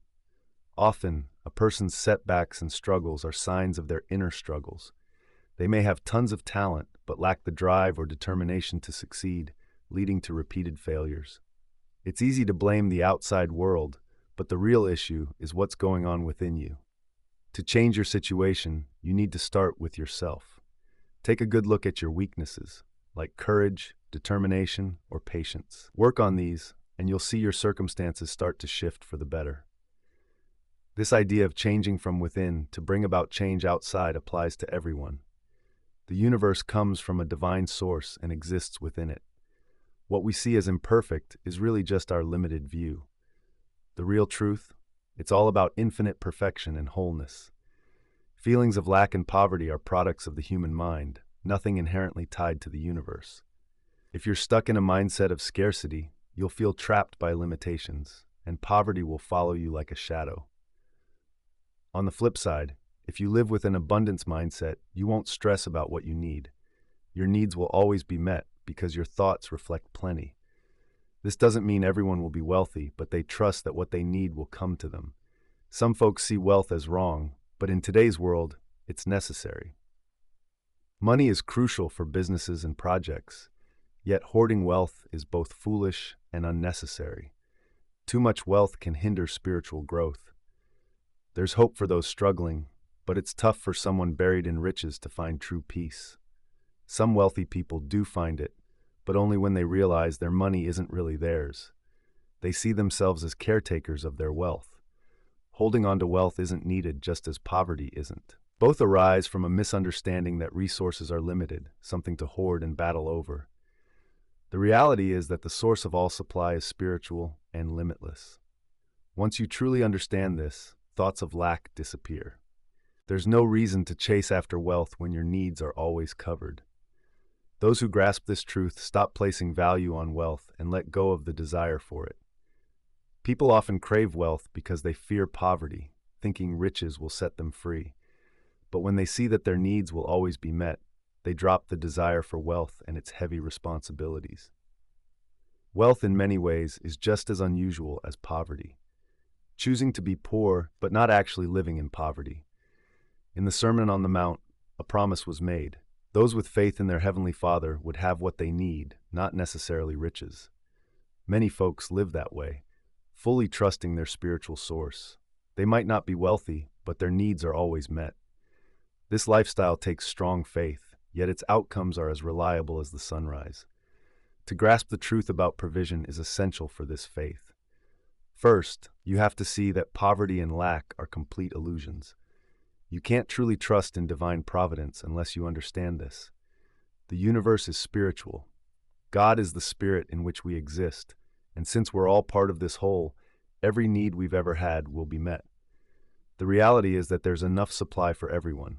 Often, a person's setbacks and struggles are signs of their inner struggles. They may have tons of talent, but lack the drive or determination to succeed, leading to repeated failures. It's easy to blame the outside world, but the real issue is what's going on within you. To change your situation, you need to start with yourself. Take a good look at your weaknesses, like courage, determination, or patience. Work on these, and you'll see your circumstances start to shift for the better. This idea of changing from within to bring about change outside applies to everyone. The universe comes from a divine source and exists within it. What we see as imperfect is really just our limited view. The real truth? It's all about infinite perfection and wholeness. Feelings of lack and poverty are products of the human mind, nothing inherently tied to the universe. If you're stuck in a mindset of scarcity, you'll feel trapped by limitations, and poverty will follow you like a shadow. On the flip side, if you live with an abundance mindset, you won't stress about what you need. Your needs will always be met because your thoughts reflect plenty. This doesn't mean everyone will be wealthy, but they trust that what they need will come to them. Some folks see wealth as wrong, but in today's world, it's necessary. Money is crucial for businesses and projects, yet hoarding wealth is both foolish and unnecessary. Too much wealth can hinder spiritual growth. There's hope for those struggling, but it's tough for someone buried in riches to find true peace. Some wealthy people do find it, but only when they realize their money isn't really theirs. They see themselves as caretakers of their wealth. Holding on to wealth isn't needed just as poverty isn't. Both arise from a misunderstanding that resources are limited, something to hoard and battle over. The reality is that the source of all supply is spiritual and limitless. Once you truly understand this, thoughts of lack disappear. There's no reason to chase after wealth when your needs are always covered. Those who grasp this truth stop placing value on wealth and let go of the desire for it. People often crave wealth because they fear poverty, thinking riches will set them free. But when they see that their needs will always be met, they drop the desire for wealth and its heavy responsibilities. Wealth in many ways is just as unusual as poverty. Choosing to be poor, but not actually living in poverty. In the Sermon on the Mount, a promise was made. Those with faith in their Heavenly Father would have what they need, not necessarily riches. Many folks live that way, fully trusting their spiritual source. They might not be wealthy, but their needs are always met. This lifestyle takes strong faith, yet its outcomes are as reliable as the sunrise. To grasp the truth about provision is essential for this faith. First, you have to see that poverty and lack are complete illusions. You can't truly trust in divine providence unless you understand this. The universe is spiritual. God is the spirit in which we exist, and since we're all part of this whole, every need we've ever had will be met. The reality is that there's enough supply for everyone.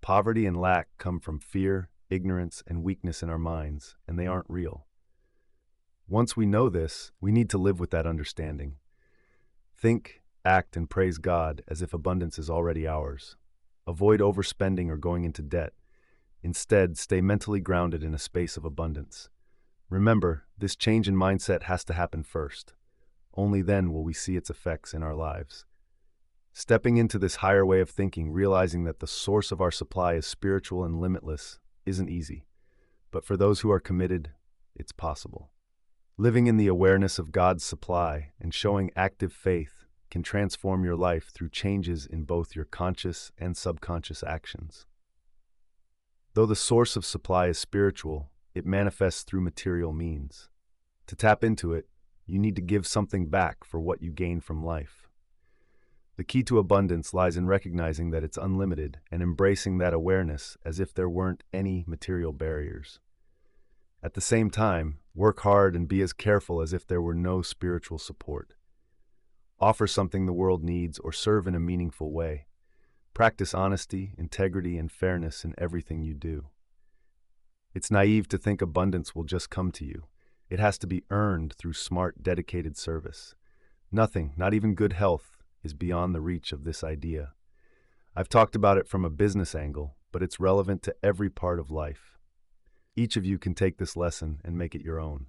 Poverty and lack come from fear, ignorance, and weakness in our minds, and they aren't real. Once we know this, we need to live with that understanding. Think, act, and praise God as if abundance is already ours. Avoid overspending or going into debt. Instead, stay mentally grounded in a space of abundance. Remember, this change in mindset has to happen first. Only then will we see its effects in our lives. Stepping into this higher way of thinking, realizing that the source of our supply is spiritual and limitless, isn't easy. But for those who are committed, it's possible. Living in the awareness of God's supply and showing active faith can transform your life through changes in both your conscious and subconscious actions. Though the source of supply is spiritual, it manifests through material means. To tap into it, you need to give something back for what you gain from life. The key to abundance lies in recognizing that it's unlimited and embracing that awareness as if there weren't any material barriers. At the same time, work hard and be as careful as if there were no spiritual support. Offer something the world needs or serve in a meaningful way. Practice honesty, integrity, and fairness in everything you do. It's naive to think abundance will just come to you. It has to be earned through smart, dedicated service. Nothing, not even good health, is beyond the reach of this idea. I've talked about it from a business angle, but it's relevant to every part of life. Each of you can take this lesson and make it your own.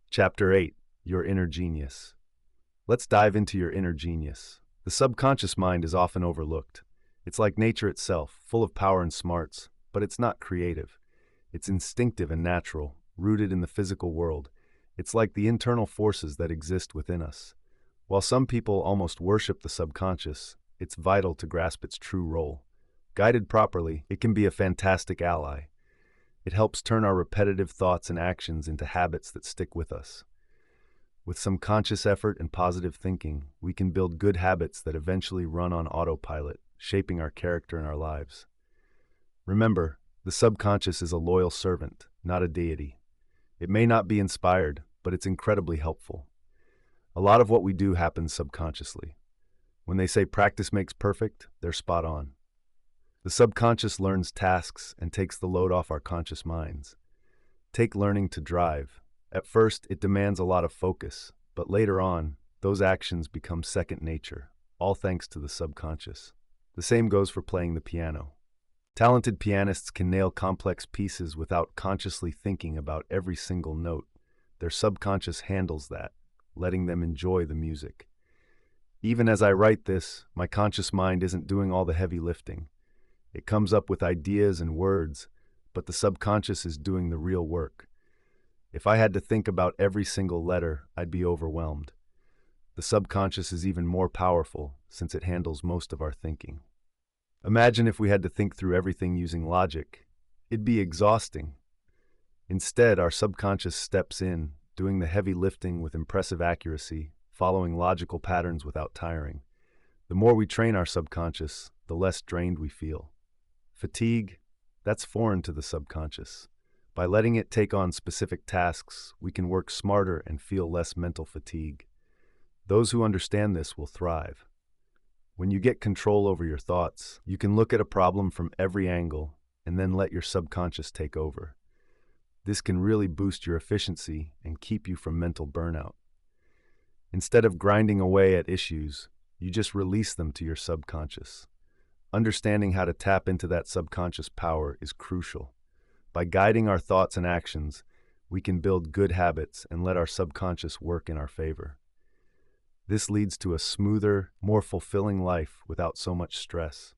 Chapter 8, Your Inner Genius. Let's dive into your inner genius. The subconscious mind is often overlooked. It's like nature itself, full of power and smarts, but it's not creative. It's instinctive and natural, rooted in the physical world. It's like the internal forces that exist within us. While some people almost worship the subconscious, it's vital to grasp its true role. Guided properly, it can be a fantastic ally. It helps turn our repetitive thoughts and actions into habits that stick with us. With some conscious effort and positive thinking, we can build good habits that eventually run on autopilot, shaping our character and our lives. Remember, the subconscious is a loyal servant, not a deity. It may not be inspired, but it's incredibly helpful. A lot of what we do happens subconsciously. When they say practice makes perfect, they're spot on. The subconscious learns tasks and takes the load off our conscious minds. Take learning to drive. At first, it demands a lot of focus, but later on, those actions become second nature, all thanks to the subconscious. The same goes for playing the piano. Talented pianists can nail complex pieces without consciously thinking about every single note. Their subconscious handles that, letting them enjoy the music. Even as I write this, my conscious mind isn't doing all the heavy lifting. It comes up with ideas and words, but the subconscious is doing the real work. If I had to think about every single letter, I'd be overwhelmed. The subconscious is even more powerful since it handles most of our thinking. Imagine if we had to think through everything using logic. It'd be exhausting. Instead, our subconscious steps in, doing the heavy lifting with impressive accuracy, following logical patterns without tiring. The more we train our subconscious, the less drained we feel. Fatigue, that's foreign to the subconscious. By letting it take on specific tasks, we can work smarter and feel less mental fatigue. Those who understand this will thrive. When you get control over your thoughts, you can look at a problem from every angle and then let your subconscious take over. This can really boost your efficiency and keep you from mental burnout. Instead of grinding away at issues, you just release them to your subconscious. Understanding how to tap into that subconscious power is crucial. By guiding our thoughts and actions, we can build good habits and let our subconscious work in our favor. This leads to a smoother, more fulfilling life without so much stress.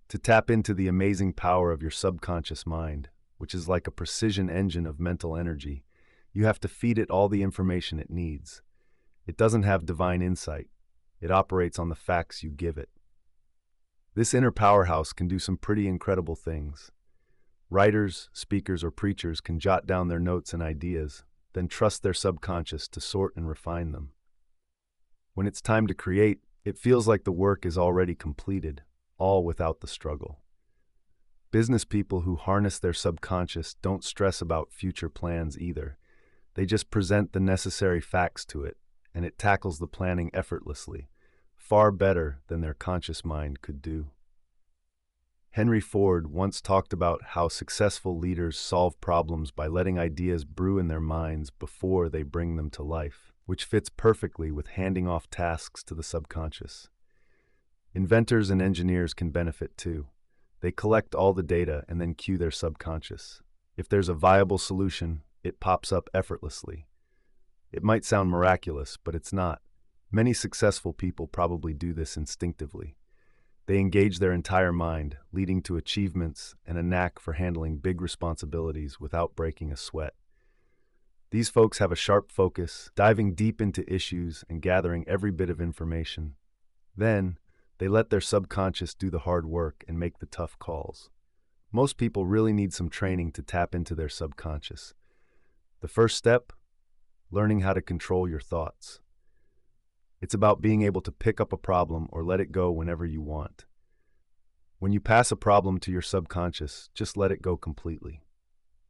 To tap into the amazing power of your subconscious mind, which is like a precision engine of mental energy, you have to feed it all the information it needs. It doesn't have divine insight. It operates on the facts you give it. This inner powerhouse can do some pretty incredible things. Writers, speakers, or preachers can jot down their notes and ideas, then trust their subconscious to sort and refine them. When it's time to create, it feels like the work is already completed, all without the struggle. Business people who harness their subconscious don't stress about future plans either. They just present the necessary facts to it, and it tackles the planning effortlessly, far better than their conscious mind could do. Henry Ford once talked about how successful leaders solve problems by letting ideas brew in their minds before they bring them to life. which fits perfectly with handing off tasks to the subconscious. Inventors and engineers can benefit too. They collect all the data and then cue their subconscious. If there's a viable solution, it pops up effortlessly. It might sound miraculous, but it's not. Many successful people probably do this instinctively. They engage their entire mind, leading to achievements and a knack for handling big responsibilities without breaking a sweat. These folks have a sharp focus, diving deep into issues and gathering every bit of information. Then, they let their subconscious do the hard work and make the tough calls. Most people really need some training to tap into their subconscious. The first step? Learning how to control your thoughts. It's about being able to pick up a problem or let it go whenever you want. When you pass a problem to your subconscious, just let it go completely.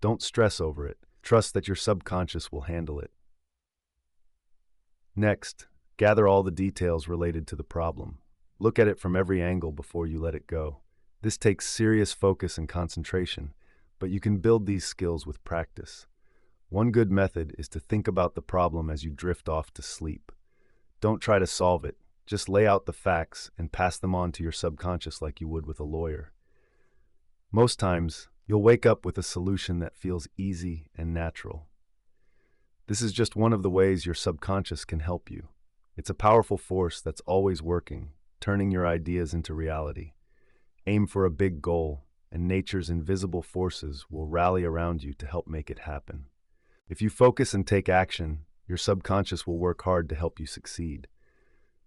Don't stress over it. Trust that your subconscious will handle it. Next, gather all the details related to the problem. Look at it from every angle before you let it go. This takes serious focus and concentration, but you can build these skills with practice. One good method is to think about the problem as you drift off to sleep. Don't try to solve it. Just lay out the facts and pass them on to your subconscious like you would with a lawyer. Most times, you'll wake up with a solution that feels easy and natural. This is just one of the ways your subconscious can help you. It's a powerful force that's always working, turning your ideas into reality. Aim for a big goal, and nature's invisible forces will rally around you to help make it happen. If you focus and take action, your subconscious will work hard to help you succeed.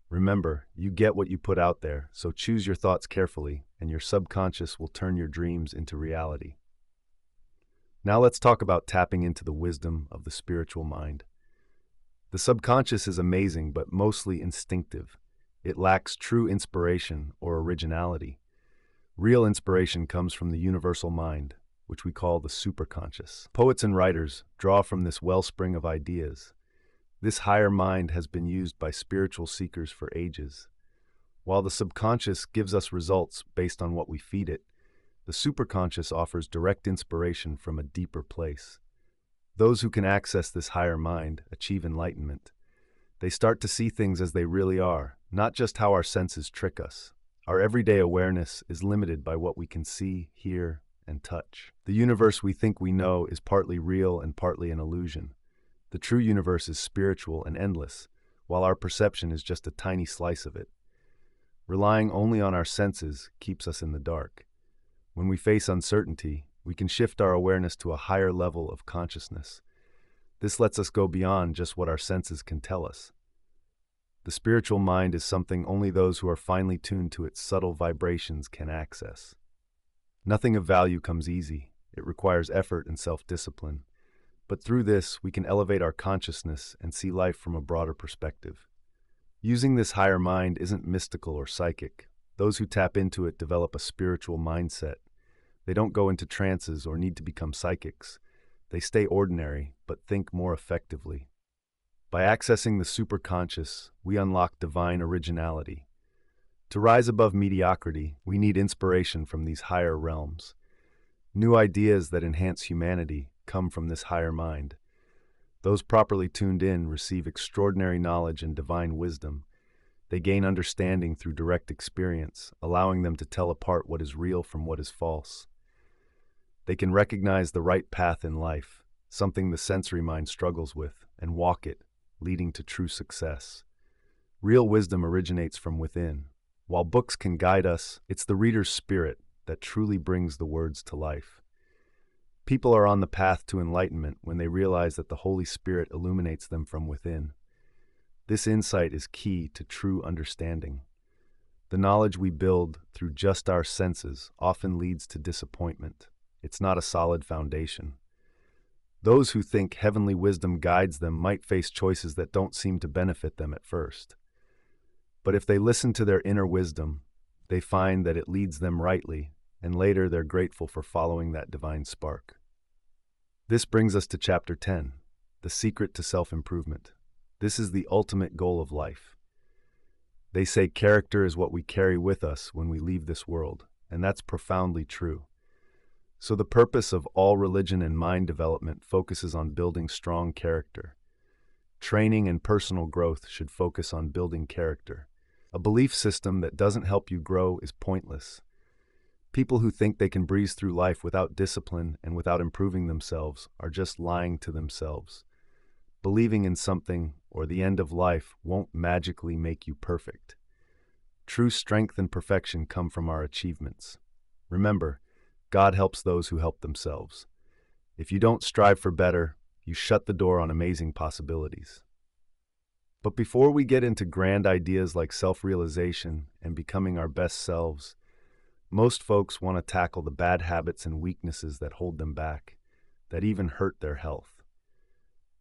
Remember, you get what you put out there, so choose your thoughts carefully, and your subconscious will turn your dreams into reality. Now let's talk about tapping into the wisdom of the spiritual mind. The subconscious is amazing but mostly instinctive. It lacks true inspiration or originality. Real inspiration comes from the universal mind, which we call the superconscious. Poets and writers draw from this wellspring of ideas. This higher mind has been used by spiritual seekers for ages. While the subconscious gives us results based on what we feed it, the superconscious offers direct inspiration from a deeper place. Those who can access this higher mind achieve enlightenment. They start to see things as they really are, not just how our senses trick us. Our everyday awareness is limited by what we can see, hear, and touch. The universe we think we know is partly real and partly an illusion. The true universe is spiritual and endless, while our perception is just a tiny slice of it. Relying only on our senses keeps us in the dark. When we face uncertainty, we can shift our awareness to a higher level of consciousness. This lets us go beyond just what our senses can tell us. The spiritual mind is something only those who are finely tuned to its subtle vibrations can access. Nothing of value comes easy. It requires effort and self-discipline. But through this, we can elevate our consciousness and see life from a broader perspective. Using this higher mind isn't mystical or psychic. Those who tap into it develop a spiritual mindset. They don't go into trances or need to become psychics. They stay ordinary, but think more effectively. By accessing the superconscious, we unlock divine originality. To rise above mediocrity, we need inspiration from these higher realms. New ideas that enhance humanity come from this higher mind. Those properly tuned in receive extraordinary knowledge and divine wisdom. They gain understanding through direct experience, allowing them to tell apart what is real from what is false. They can recognize the right path in life, something the sensory mind struggles with, and walk it, leading to true success. Real wisdom originates from within. While books can guide us, it's the reader's spirit that truly brings the words to life. People are on the path to enlightenment when they realize that the Holy Spirit illuminates them from within. This insight is key to true understanding. The knowledge we build through just our senses often leads to disappointment. It's not a solid foundation. Those who think heavenly wisdom guides them might face choices that don't seem to benefit them at first. But if they listen to their inner wisdom, they find that it leads them rightly, and later they're grateful for following that divine spark. This brings us to Chapter 10, The Secret to Self-Improvement. This is the ultimate goal of life. They say character is what we carry with us when we leave this world, and that's profoundly true. So the purpose of all religion and mind development focuses on building strong character. Training and personal growth should focus on building character. A belief system that doesn't help you grow is pointless. People who think they can breeze through life without discipline and without improving themselves are just lying to themselves. Believing in something or the end of life won't magically make you perfect. True strength and perfection come from our achievements. Remember, God helps those who help themselves. If you don't strive for better, you shut the door on amazing possibilities. But before we get into grand ideas like self-realization and becoming our best selves, most folks want to tackle the bad habits and weaknesses that hold them back, that even hurt their health.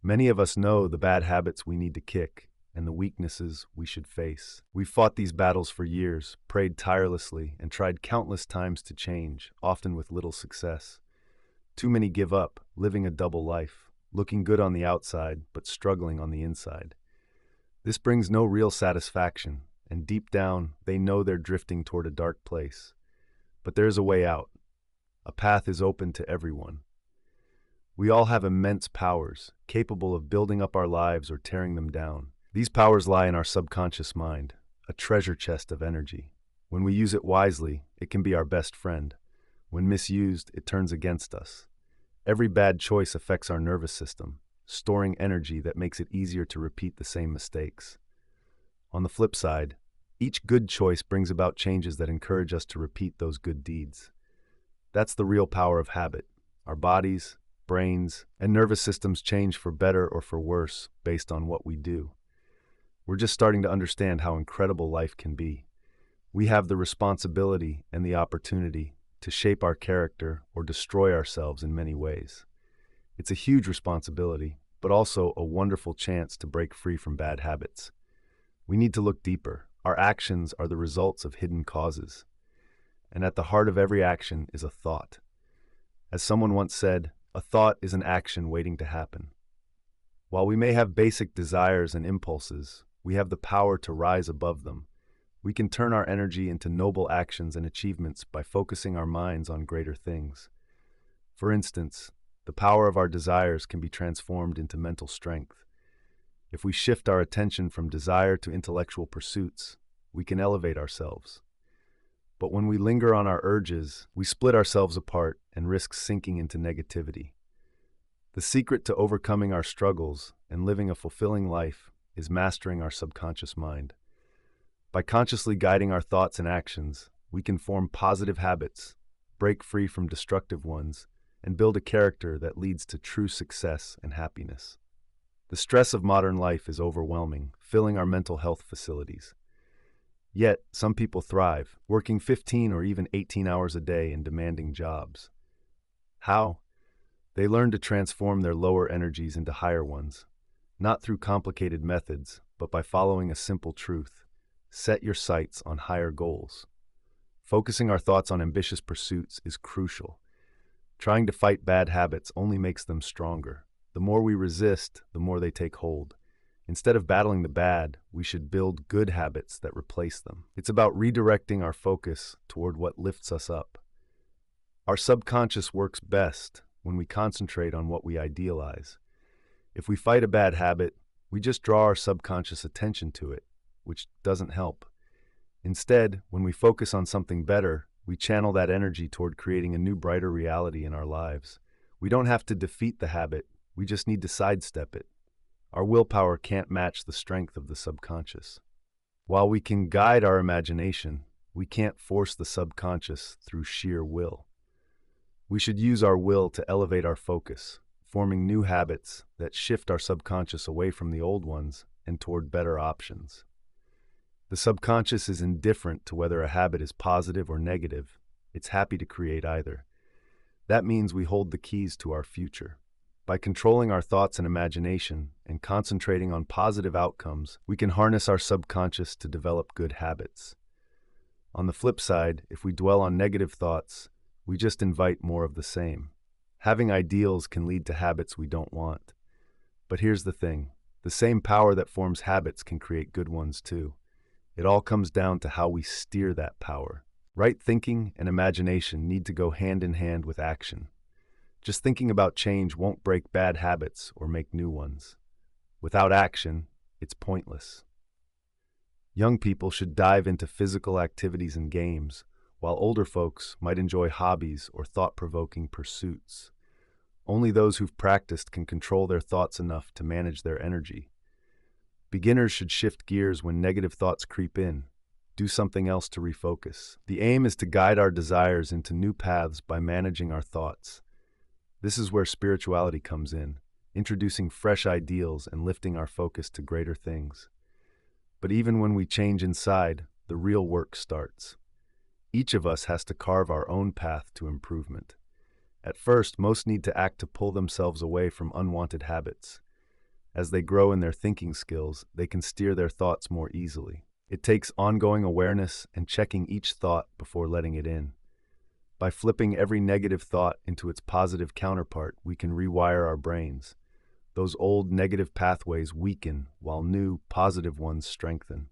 Many of us know the bad habits we need to kick and the weaknesses we should face. We've fought these battles for years, prayed tirelessly, and tried countless times to change, often with little success. Too many give up, living a double life, looking good on the outside but struggling on the inside. This brings no real satisfaction, and deep down, they know they're drifting toward a dark place. But there's a way out. A path is open to everyone. We all have immense powers, capable of building up our lives or tearing them down. These powers lie in our subconscious mind, a treasure chest of energy. When we use it wisely, it can be our best friend. When misused, it turns against us. Every bad choice affects our nervous system, storing energy that makes it easier to repeat the same mistakes. On the flip side, each good choice brings about changes that encourage us to repeat those good deeds. That's the real power of habit. Our bodies, brains, and nervous systems change for better or for worse based on what we do. We're just starting to understand how incredible life can be. We have the responsibility and the opportunity to shape our character or destroy ourselves in many ways. It's a huge responsibility, but also a wonderful chance to break free from bad habits. We need to look deeper. Our actions are the results of hidden causes. And at the heart of every action is a thought. As someone once said, a thought is an action waiting to happen. While we may have basic desires and impulses, we have the power to rise above them. We can turn our energy into noble actions and achievements by focusing our minds on greater things. For instance, the power of our desires can be transformed into mental strength. If we shift our attention from desire to intellectual pursuits, we can elevate ourselves. But when we linger on our urges, we split ourselves apart and risk sinking into negativity. The secret to overcoming our struggles and living a fulfilling life is mastering our subconscious mind. By consciously guiding our thoughts and actions, we can form positive habits, break free from destructive ones, and build a character that leads to true success and happiness. The stress of modern life is overwhelming, filling our mental health facilities. Yet, some people thrive, working 15 or even 18 hours a day in demanding jobs. How? They learn to transform their lower energies into higher ones, not through complicated methods, but by following a simple truth. Set your sights on higher goals. Focusing our thoughts on ambitious pursuits is crucial. Trying to fight bad habits only makes them stronger. The more we resist, the more they take hold. Instead of battling the bad, we should build good habits that replace them. It's about redirecting our focus toward what lifts us up. Our subconscious works best when we concentrate on what we idealize. If we fight a bad habit, we just draw our subconscious attention to it, which doesn't help. Instead, when we focus on something better, we channel that energy toward creating a new, brighter reality in our lives. We don't have to defeat the habit, we just need to sidestep it. Our willpower can't match the strength of the subconscious. While we can guide our imagination, we can't force the subconscious through sheer will. We should use our will to elevate our focus, forming new habits that shift our subconscious away from the old ones and toward better options. The subconscious is indifferent to whether a habit is positive or negative. It's happy to create either. That means we hold the keys to our future. By controlling our thoughts and imagination and concentrating on positive outcomes, we can harness our subconscious to develop good habits. On the flip side, if we dwell on negative thoughts, we just invite more of the same. Having ideals can lead to habits we don't want. But here's the thing, the same power that forms habits can create good ones too. It all comes down to how we steer that power. Right thinking and imagination need to go hand in hand with action. Just thinking about change won't break bad habits or make new ones. Without action, it's pointless. Young people should dive into physical activities and games, while older folks might enjoy hobbies or thought-provoking pursuits. Only those who've practiced can control their thoughts enough to manage their energy. Beginners should shift gears when negative thoughts creep in. Do something else to refocus. The aim is to guide our desires into new paths by managing our thoughts. This is where spirituality comes in, introducing fresh ideals and lifting our focus to greater things. But even when we change inside, the real work starts. Each of us has to carve our own path to improvement. At first, most need to act to pull themselves away from unwanted habits. As they grow in their thinking skills, they can steer their thoughts more easily. It takes ongoing awareness and checking each thought before letting it in. By flipping every negative thought into its positive counterpart, we can rewire our brains. Those old negative pathways weaken while new, positive ones strengthen.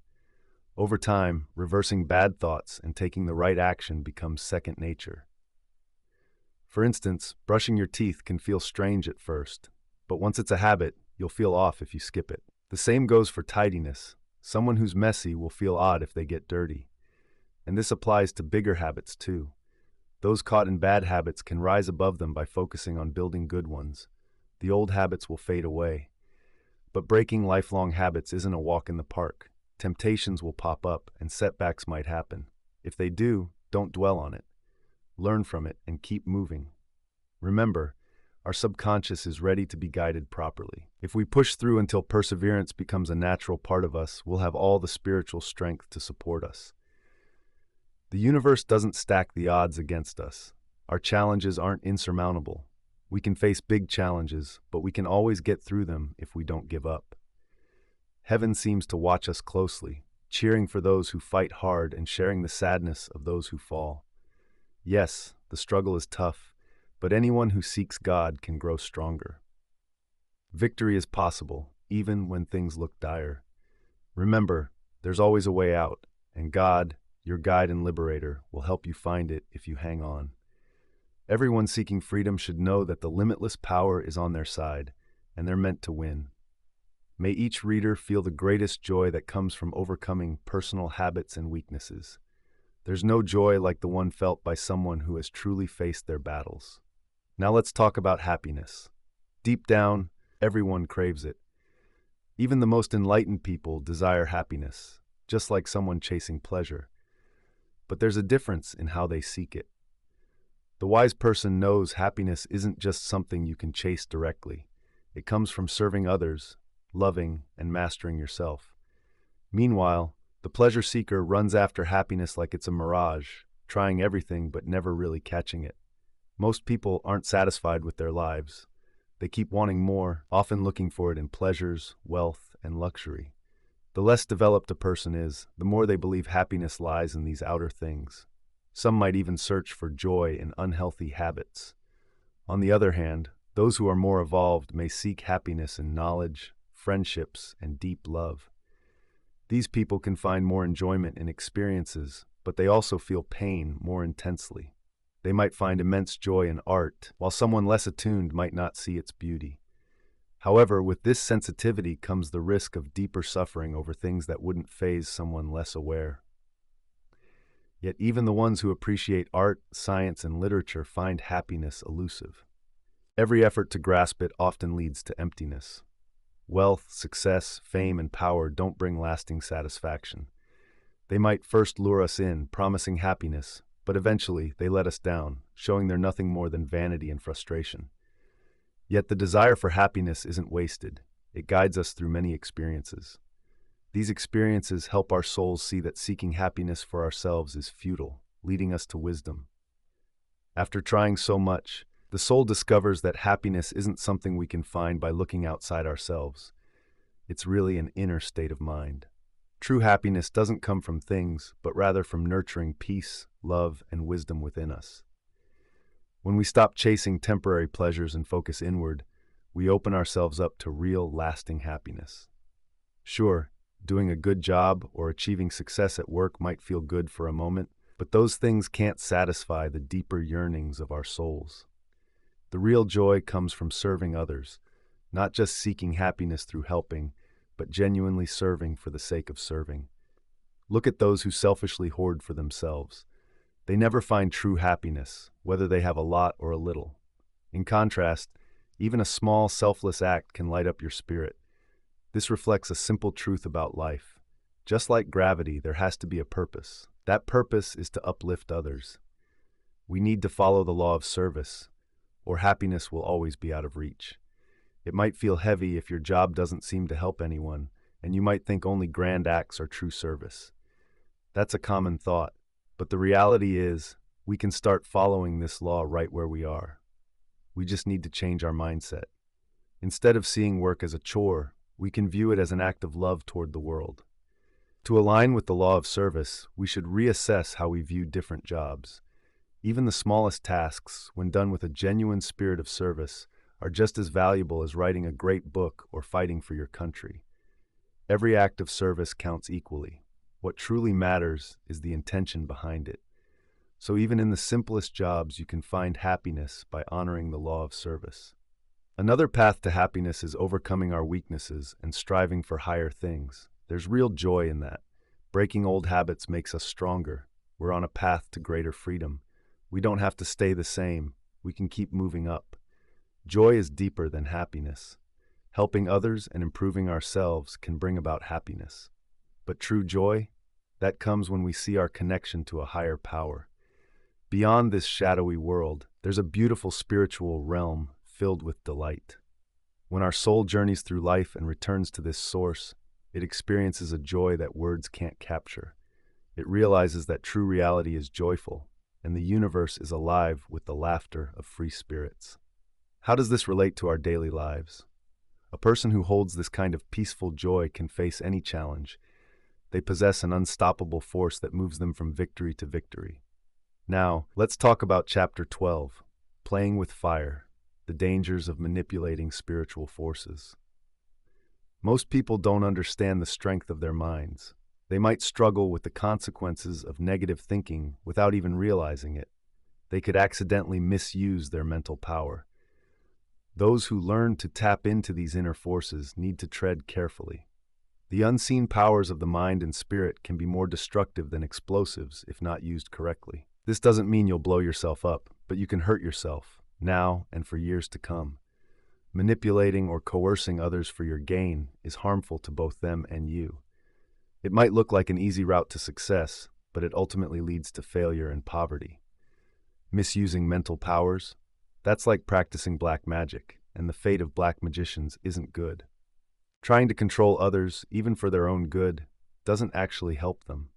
Over time, reversing bad thoughts and taking the right action becomes second nature. For instance, brushing your teeth can feel strange at first, but once it's a habit, you'll feel off if you skip it. The same goes for tidiness. Someone who's messy will feel odd if they get dirty. And this applies to bigger habits too. Those caught in bad habits can rise above them by focusing on building good ones. The old habits will fade away. But breaking lifelong habits isn't a walk in the park. Temptations will pop up and setbacks might happen. If they do, don't dwell on it. Learn from it and keep moving. Remember, our subconscious is ready to be guided properly. If we push through until perseverance becomes a natural part of us, we'll have all the spiritual strength to support us. The universe doesn't stack the odds against us. Our challenges aren't insurmountable. We can face big challenges, but we can always get through them if we don't give up. Heaven seems to watch us closely, cheering for those who fight hard and sharing the sadness of those who fall. Yes, the struggle is tough, but anyone who seeks God can grow stronger. Victory is possible, even when things look dire. Remember, there's always a way out, and God, your guide and liberator, will help you find it if you hang on. Everyone seeking freedom should know that the limitless power is on their side, and they're meant to win. May each reader feel the greatest joy that comes from overcoming personal habits and weaknesses. There's no joy like the one felt by someone who has truly faced their battles. Now let's talk about happiness. Deep down, everyone craves it. Even the most enlightened people desire happiness, just like someone chasing pleasure. But there's a difference in how they seek it. The wise person knows happiness isn't just something you can chase directly. It comes from serving others, loving, and mastering yourself. Meanwhile, the pleasure seeker runs after happiness like it's a mirage, trying everything but never really catching it. Most people aren't satisfied with their lives. They keep wanting more, often looking for it in pleasures, wealth, and luxury. The less developed a person is, the more they believe happiness lies in these outer things. Some might even search for joy in unhealthy habits. On the other hand, those who are more evolved may seek happiness in knowledge, friendships, and deep love. These people can find more enjoyment in experiences, but they also feel pain more intensely. They might find immense joy in art, while someone less attuned might not see its beauty. However, with this sensitivity comes the risk of deeper suffering over things that wouldn't faze someone less aware. Yet even the ones who appreciate art, science, and literature find happiness elusive. Every effort to grasp it often leads to emptiness. Wealth, success, fame, and power don't bring lasting satisfaction. They might first lure us in, promising happiness, but eventually they let us down, showing they're nothing more than vanity and frustration. Yet the desire for happiness isn't wasted. It guides us through many experiences. These experiences help our souls see that seeking happiness for ourselves is futile, leading us to wisdom. After trying so much, the soul discovers that happiness isn't something we can find by looking outside ourselves. It's really an inner state of mind. True happiness doesn't come from things, but rather from nurturing peace, love, and wisdom within us. When we stop chasing temporary pleasures and focus inward, we open ourselves up to real, lasting happiness. Sure, doing a good job or achieving success at work might feel good for a moment, but those things can't satisfy the deeper yearnings of our souls. The real joy comes from serving others, not just seeking happiness through helping, but genuinely serving for the sake of serving. Look at those who selfishly hoard for themselves. They never find true happiness, whether they have a lot or a little. In contrast, even a small, selfless act can light up your spirit. This reflects a simple truth about life. Just like gravity, there has to be a purpose. That purpose is to uplift others. We need to follow the law of service, or happiness will always be out of reach. It might feel heavy if your job doesn't seem to help anyone, and you might think only grand acts are true service. That's a common thought, but the reality is, we can start following this law right where we are. We just need to change our mindset. Instead of seeing work as a chore, we can view it as an act of love toward the world. To align with the law of service, we should reassess how we view different jobs. Even the smallest tasks, when done with a genuine spirit of service, are just as valuable as writing a great book or fighting for your country. Every act of service counts equally. What truly matters is the intention behind it. So even in the simplest jobs, you can find happiness by honoring the law of service. Another path to happiness is overcoming our weaknesses and striving for higher things. There's real joy in that. Breaking old habits makes us stronger. We're on a path to greater freedom. We don't have to stay the same. We can keep moving up. Joy is deeper than happiness. Helping others and improving ourselves can bring about happiness. But true joy, that comes when we see our connection to a higher power. Beyond this shadowy world, there's a beautiful spiritual realm filled with delight. When our soul journeys through life and returns to this source, it experiences a joy that words can't capture. It realizes that true reality is joyful, and the universe is alive with the laughter of free spirits. How does this relate to our daily lives? A person who holds this kind of peaceful joy can face any challenge. They possess an unstoppable force that moves them from victory to victory. Now, let's talk about Chapter 12, Playing with Fire, the Dangers of Manipulating Spiritual Forces. Most people don't understand the strength of their minds. They might struggle with the consequences of negative thinking without even realizing it. They could accidentally misuse their mental power. Those who learn to tap into these inner forces need to tread carefully. The unseen powers of the mind and spirit can be more destructive than explosives if not used correctly. This doesn't mean you'll blow yourself up, but you can hurt yourself, now and for years to come. Manipulating or coercing others for your gain is harmful to both them and you. It might look like an easy route to success, but it ultimately leads to failure and poverty. Misusing mental powers? That's like practicing black magic, and the fate of black magicians isn't good. Trying to control others, even for their own good, doesn't actually help them.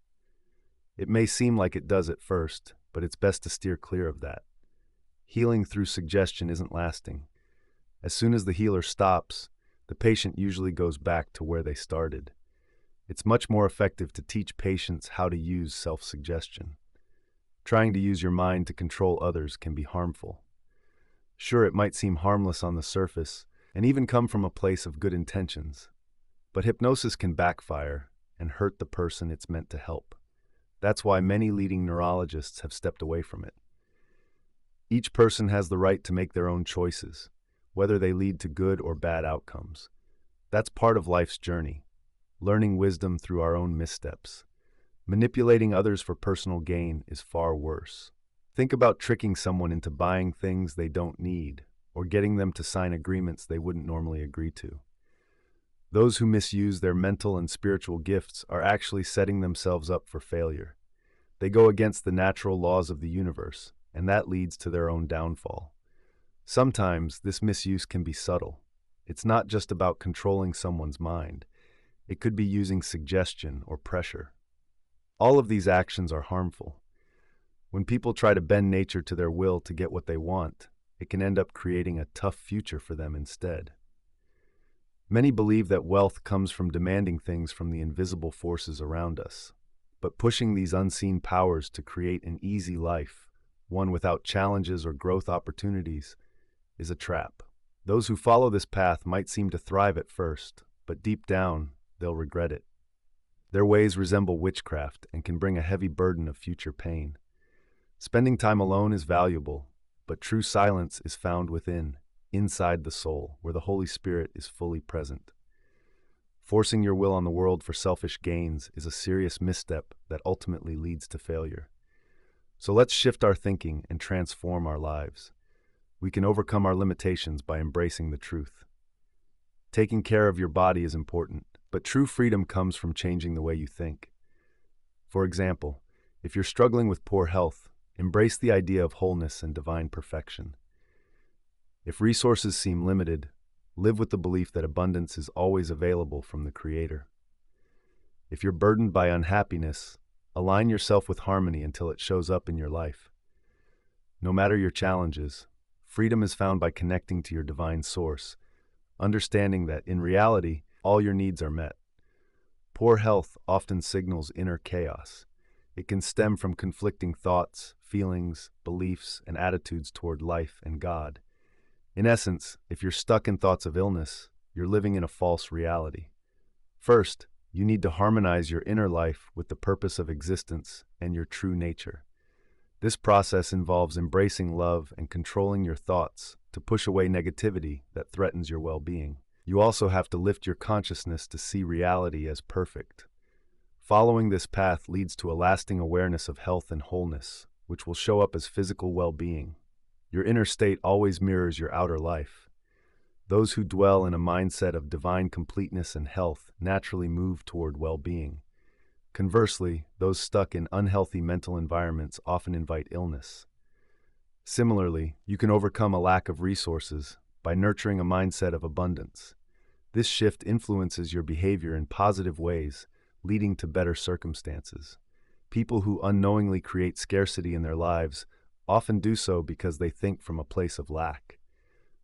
It may seem like it does at first, but it's best to steer clear of that. Healing through suggestion isn't lasting. As soon as the healer stops, the patient usually goes back to where they started. It's much more effective to teach patients how to use self-suggestion. Trying to use your mind to control others can be harmful. Sure, it might seem harmless on the surface, and even come from a place of good intentions. But hypnosis can backfire and hurt the person it's meant to help. That's why many leading neurologists have stepped away from it. Each person has the right to make their own choices, whether they lead to good or bad outcomes. That's part of life's journey, learning wisdom through our own missteps. Manipulating others for personal gain is far worse. Think about tricking someone into buying things they don't need, or getting them to sign agreements they wouldn't normally agree to. Those who misuse their mental and spiritual gifts are actually setting themselves up for failure. They go against the natural laws of the universe, and that leads to their own downfall. Sometimes this misuse can be subtle. It's not just about controlling someone's mind. It could be using suggestion or pressure. All of these actions are harmful. When people try to bend nature to their will to get what they want, it can end up creating a tough future for them instead. Many believe that wealth comes from demanding things from the invisible forces around us, but pushing these unseen powers to create an easy life, one without challenges or growth opportunities, is a trap. Those who follow this path might seem to thrive at first, but deep down, they'll regret it. Their ways resemble witchcraft and can bring a heavy burden of future pain. Spending time alone is valuable, but true silence is found within. inside the soul, where the Holy Spirit is fully present. Forcing your will on the world for selfish gains is a serious misstep that ultimately leads to failure. So let's shift our thinking and transform our lives. We can overcome our limitations by embracing the truth. Taking care of your body is important, but true freedom comes from changing the way you think. For example, if you're struggling with poor health, embrace the idea of wholeness and divine perfection. If resources seem limited, live with the belief that abundance is always available from the Creator. If you're burdened by unhappiness, align yourself with harmony until it shows up in your life. No matter your challenges, freedom is found by connecting to your divine source, understanding that, in reality, all your needs are met. Poor health often signals inner chaos. It can stem from conflicting thoughts, feelings, beliefs, and attitudes toward life and God. In essence, if you're stuck in thoughts of illness, you're living in a false reality. First, you need to harmonize your inner life with the purpose of existence and your true nature. This process involves embracing love and controlling your thoughts to push away negativity that threatens your well-being. You also have to lift your consciousness to see reality as perfect. Following this path leads to a lasting awareness of health and wholeness, which will show up as physical well-being. Your inner state always mirrors your outer life. Those who dwell in a mindset of divine completeness and health naturally move toward well-being. Conversely, those stuck in unhealthy mental environments often invite illness. Similarly, you can overcome a lack of resources by nurturing a mindset of abundance. This shift influences your behavior in positive ways, leading to better circumstances. People who unknowingly create scarcity in their lives often do so because they think from a place of lack.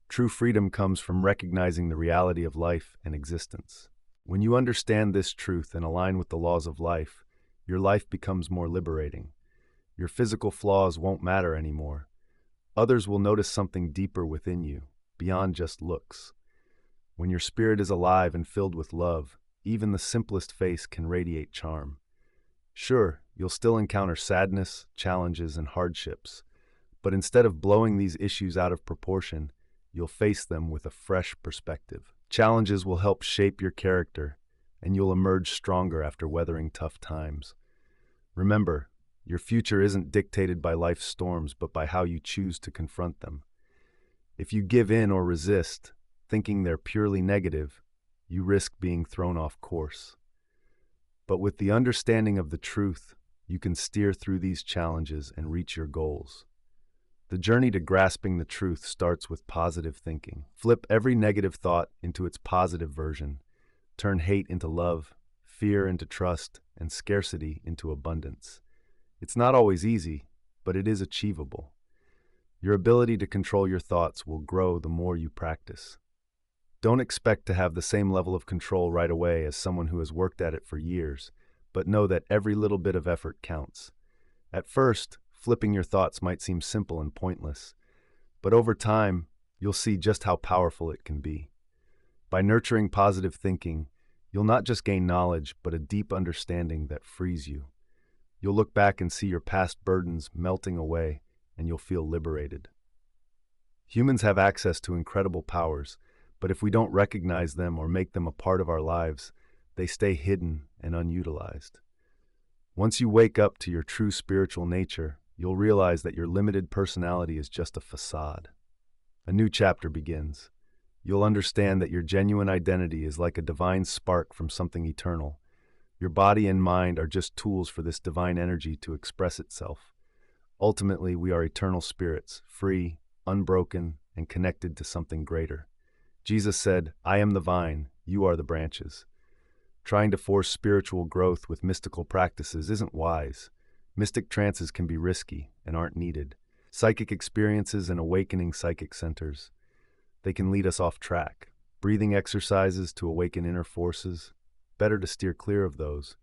True freedom comes from recognizing the reality of life and existence. When you understand this truth and align with the laws of life, your life becomes more liberating. Your physical flaws won't matter anymore. Others will notice something deeper within you, beyond just looks. When your spirit is alive and filled with love, even the simplest face can radiate charm. Sure, you'll still encounter sadness, challenges, and hardships, but instead of blowing these issues out of proportion, you'll face them with a fresh perspective. Challenges will help shape your character, and you'll emerge stronger after weathering tough times. Remember, your future isn't dictated by life's storms, but by how you choose to confront them. If you give in or resist, thinking they're purely negative, you risk being thrown off course. But with the understanding of the truth, you can steer through these challenges and reach your goals. The journey to grasping the truth starts with positive thinking. Flip every negative thought into its positive version. Turn hate into love, fear into trust, and scarcity into abundance. It's not always easy, but it is achievable. Your ability to control your thoughts will grow the more you practice. Don't expect to have the same level of control right away as someone who has worked at it for years, but know that every little bit of effort counts. At first, flipping your thoughts might seem simple and pointless, but over time, you'll see just how powerful it can be. By nurturing positive thinking, you'll not just gain knowledge, but a deep understanding that frees you. You'll look back and see your past burdens melting away, and you'll feel liberated. Humans have access to incredible powers, but if we don't recognize them or make them a part of our lives, they stay hidden and unutilized. Once you wake up to your true spiritual nature, you'll realize that your limited personality is just a facade. A new chapter begins. You'll understand that your genuine identity is like a divine spark from something eternal. Your body and mind are just tools for this divine energy to express itself. Ultimately, we are eternal spirits, free, unbroken, and connected to something greater. Jesus said, "I am the vine, you are the branches." Trying to force spiritual growth with mystical practices isn't wise. Mystic trances can be risky and aren't needed. Psychic experiences and awakening psychic centers, they can lead us off track. Breathing exercises to awaken inner forces, better to steer clear of those.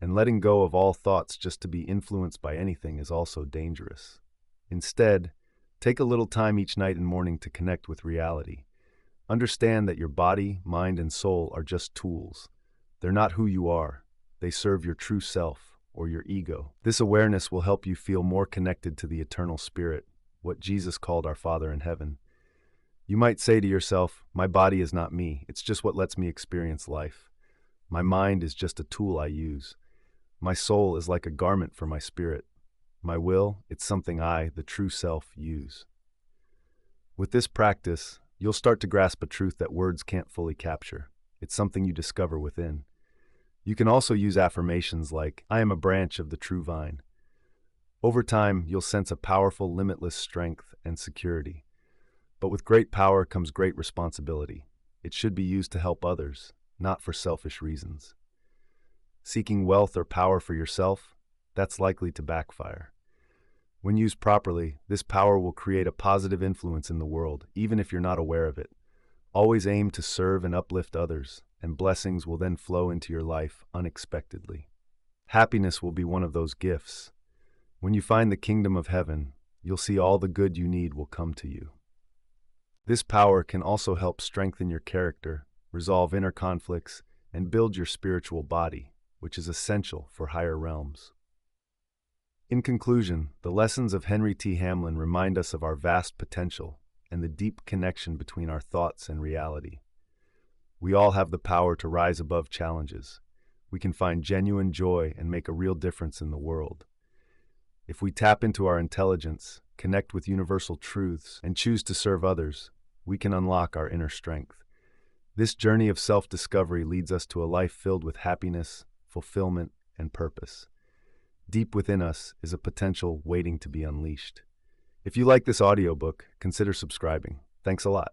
And letting go of all thoughts just to be influenced by anything is also dangerous. Instead, take a little time each night and morning to connect with reality. Understand that your body, mind, and soul are just tools. They're not who you are. They serve your true self, or your ego. This awareness will help you feel more connected to the eternal spirit, what Jesus called our Father in heaven. You might say to yourself, my body is not me, it's just what lets me experience life. My mind is just a tool I use. My soul is like a garment for my spirit. My will, it's something I, the true self, use. With this practice, you'll start to grasp a truth that words can't fully capture. It's something you discover within. You can also use affirmations like, I am a branch of the true vine. Over time, you'll sense a powerful, limitless strength and security. But with great power comes great responsibility. It should be used to help others, not for selfish reasons. Seeking wealth or power for yourself, that's likely to backfire. When used properly, this power will create a positive influence in the world, even if you're not aware of it. Always aim to serve and uplift others, and blessings will then flow into your life unexpectedly. Happiness will be one of those gifts. When you find the kingdom of heaven, you'll see all the good you need will come to you. This power can also help strengthen your character, resolve inner conflicts, and build your spiritual body, which is essential for higher realms. In conclusion, the lessons of Henry T. Hamlin remind us of our vast potential and the deep connection between our thoughts and reality. We all have the power to rise above challenges. We can find genuine joy and make a real difference in the world. If we tap into our intelligence, connect with universal truths, and choose to serve others, we can unlock our inner strength. This journey of self-discovery leads us to a life filled with happiness, fulfillment, and purpose. Deep within us is a potential waiting to be unleashed. If you like this audiobook, consider subscribing. Thanks a lot.